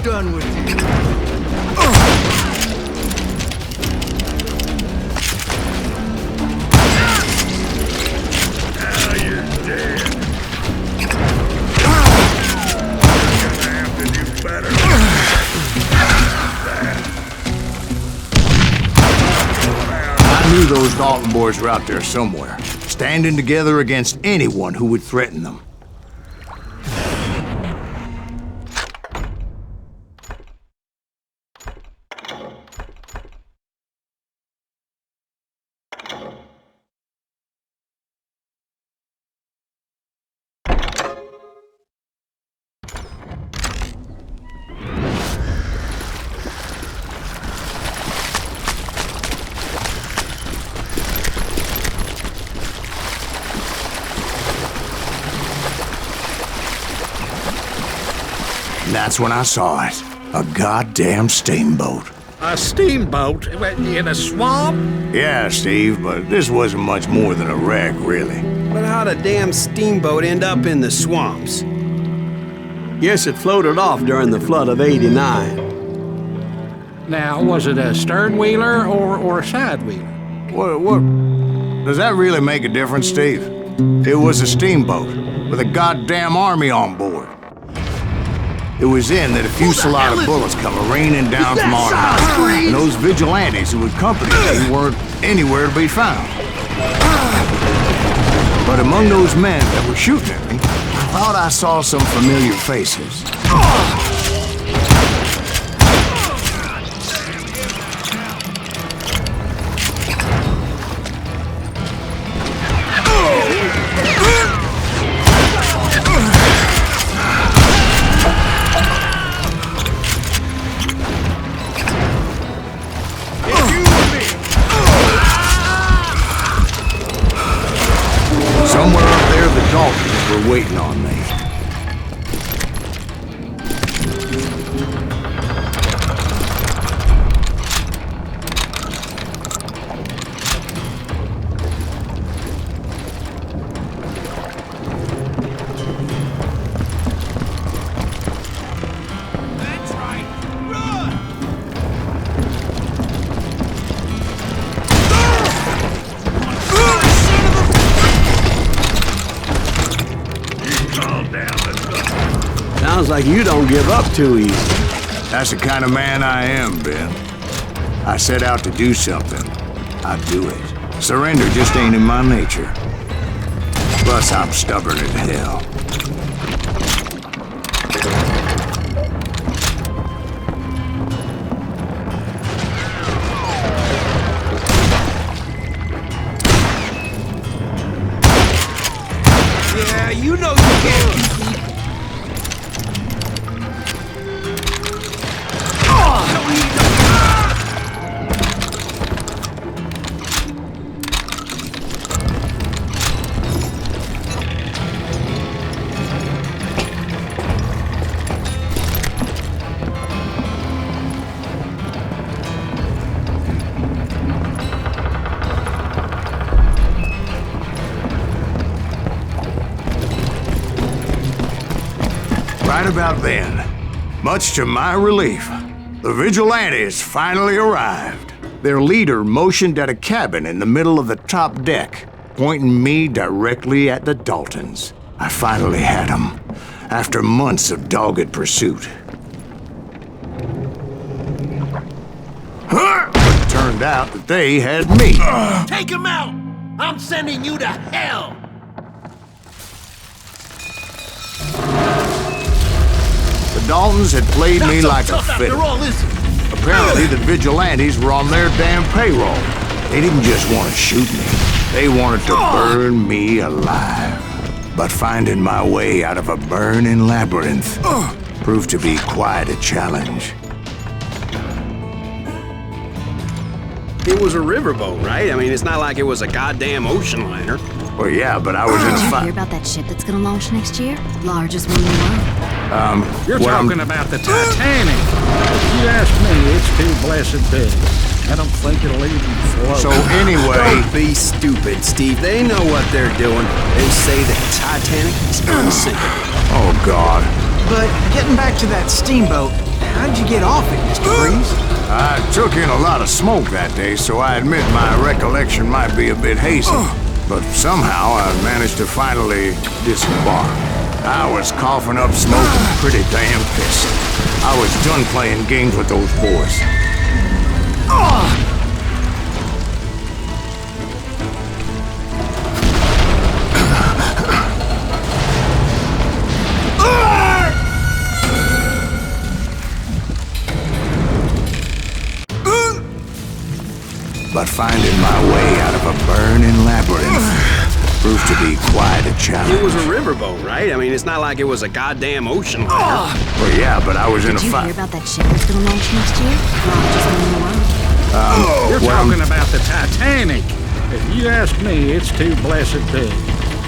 done with you. Now you're dead. You're gonna have to do better. I knew those Dalton boys were out there somewhere, standing together against anyone who would threaten them. That's when I saw it. A goddamn steamboat. A steamboat? In a swamp? Yeah, Steve, but this wasn't much more than a wreck, really. But how'd a damn steamboat end up in the swamps? Guess it floated off during the flood of '89. Now, was it a stern wheeler or a side wheeler? What? Does that really make a difference, Steve? It was a steamboat with a goddamn army on board. It was then that a fusillade of bullets come raining down from on high, and those vigilantes who accompanied me weren't anywhere to be found. But among those men that were shooting at me, I thought I saw some familiar faces. Somewhere up there, the Daltons were waiting on me. That's right. Run! like you don't give up too easy. That's the kind of man I am, Ben. I set out to do something. I do it. Surrender just ain't in my nature. Plus, I'm stubborn as hell. Yeah, you know you can't beat me. Right about then, much to my relief, the vigilantes finally arrived. Their leader motioned at a cabin in the middle of the top deck, pointing me directly at the Daltons. I finally had them, after months of dogged pursuit. It turned out that they had me. Take him out! I'm sending you to hell! The Daltons had played Not me so like a tough fiddle. after all, is he? Apparently, the vigilantes were on their damn payroll. They didn't just want to shoot me. They wanted to burn me alive. But finding my way out of a burning labyrinth proved to be quite a challenge. It was a riverboat, right? I mean, it's not like it was a goddamn ocean liner. Well, yeah, but I was in Did a you hear fight. about that ship that's gonna launch next year? Largest one in the world. You're well, talking about the Titanic. If you ask me, it's too blessed big. I don't think it'll even float. So anyway, Don't be stupid, Steve. They know what they're doing. They say the Titanic is unsinkable. oh God. But getting back to that steamboat, how'd you get off it, Mr. Breeze? I took in a lot of smoke that day, so I admit my recollection might be a bit hazy. But somehow I managed to finally disembark. I was coughing up smoke and pretty damn pissed. I was done playing games with those boys. But finding my way out of a burning labyrinth proved to be quite a challenge. It was a riverboat, right? I mean, it's not like it was a goddamn ocean liner. Well, yeah, but I was in a Did you fight. hear about that ship that's gonna launch next year? Largest one in the world. You're well, talking about the Titanic. If you ask me, it's too blessed big.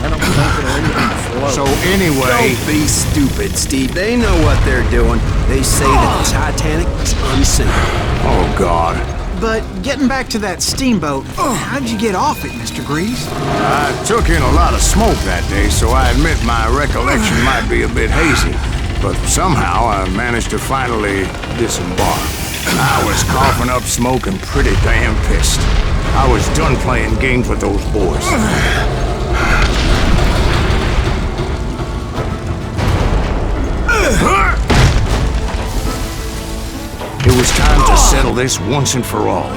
I don't think it'll even float. So anyway, Don't be stupid, Steve. They know what they're doing. They say that the Titanic is unsinkable. oh God. But getting back to that steamboat, how'd you get off it, Mr. Breeze? I took in a lot of smoke that day, so I admit my recollection might be a bit hazy. But somehow I managed to finally disembark. I was coughing up smoke and pretty damn pissed. I was done playing games with those boys. It was time to settle this once and for all.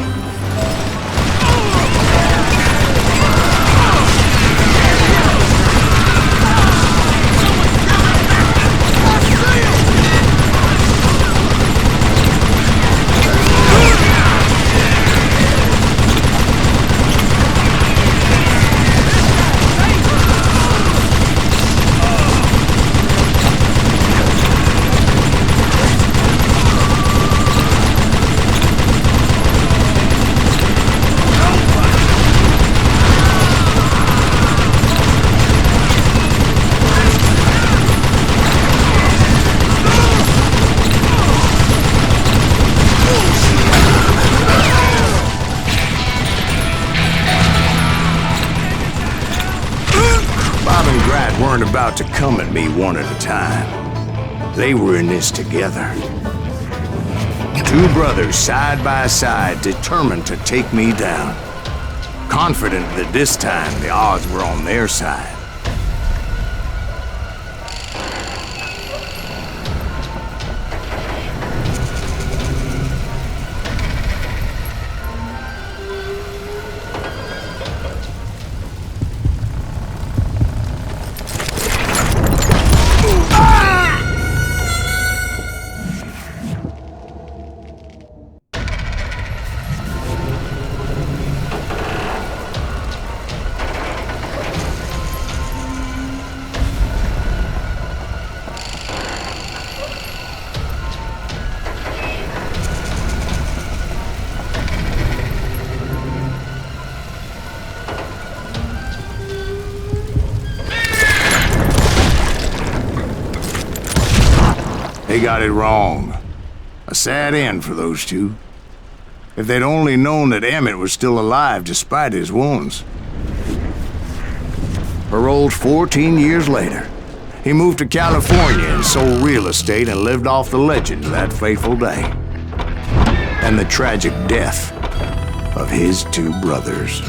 Weren't about to come at me one at a time. They were in this together. Two brothers side by side, determined to take me down. Confident that this time the odds were on their side. They got it wrong. A sad end for those two. If they'd only known that Emmett was still alive despite his wounds. Paroled 14 years later, he moved to California and sold real estate and lived off the legend of that fateful day. And the tragic death of his two brothers.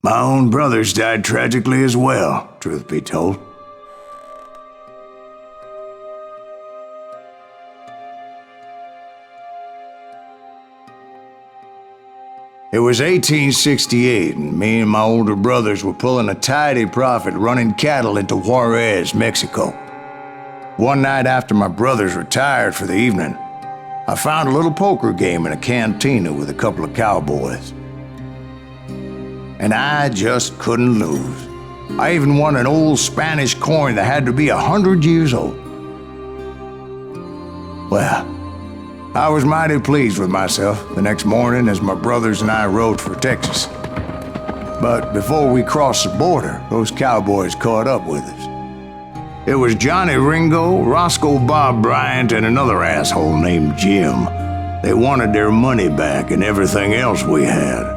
My own brothers died tragically as well, truth be told. It was 1868, and me and my older brothers were pulling a tidy profit running cattle into Juarez, Mexico. One night after my brothers retired for the evening, I found a little poker game in a cantina with a couple of cowboys. And I just couldn't lose. I even won an old Spanish coin that had to be 100 years old. Well, I was mighty pleased with myself the next morning as my brothers and I rode for Texas. But before we crossed the border, those cowboys caught up with us. It was Johnny Ringo, Roscoe Bob Bryant, and another asshole named Jim. They wanted their money back and everything else we had,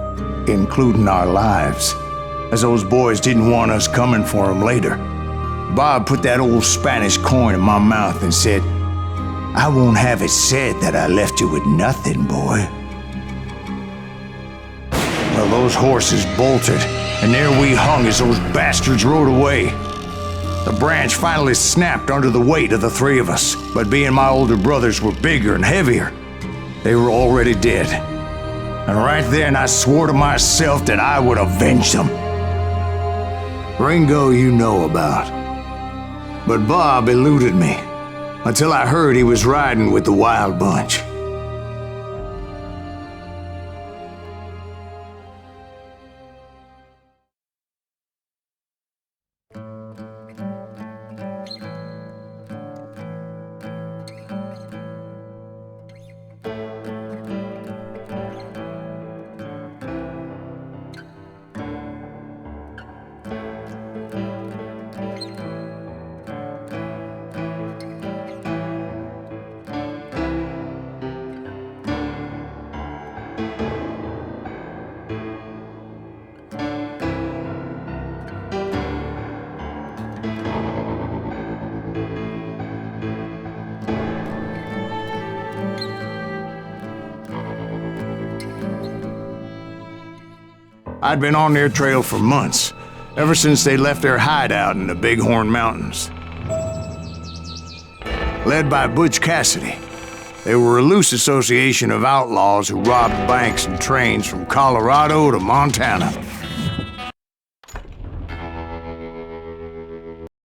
including our lives, as those boys didn't want us coming for them later. Bob put that old Spanish coin in my mouth and said, "I won't have it said that I left you with nothing, boy." Well, those horses bolted, and there we hung as those bastards rode away. The branch finally snapped under the weight of the three of us, but being my older brothers were bigger and heavier, they were already dead. And right then I swore to myself that I would avenge them. Ringo you know about. But Bob eluded me, until I heard he was riding with the Wild Bunch. I'd been on their trail for months, ever since they left their hideout in the Bighorn Mountains. Led by Butch Cassidy, they were a loose association of outlaws who robbed banks and trains from Colorado to Montana.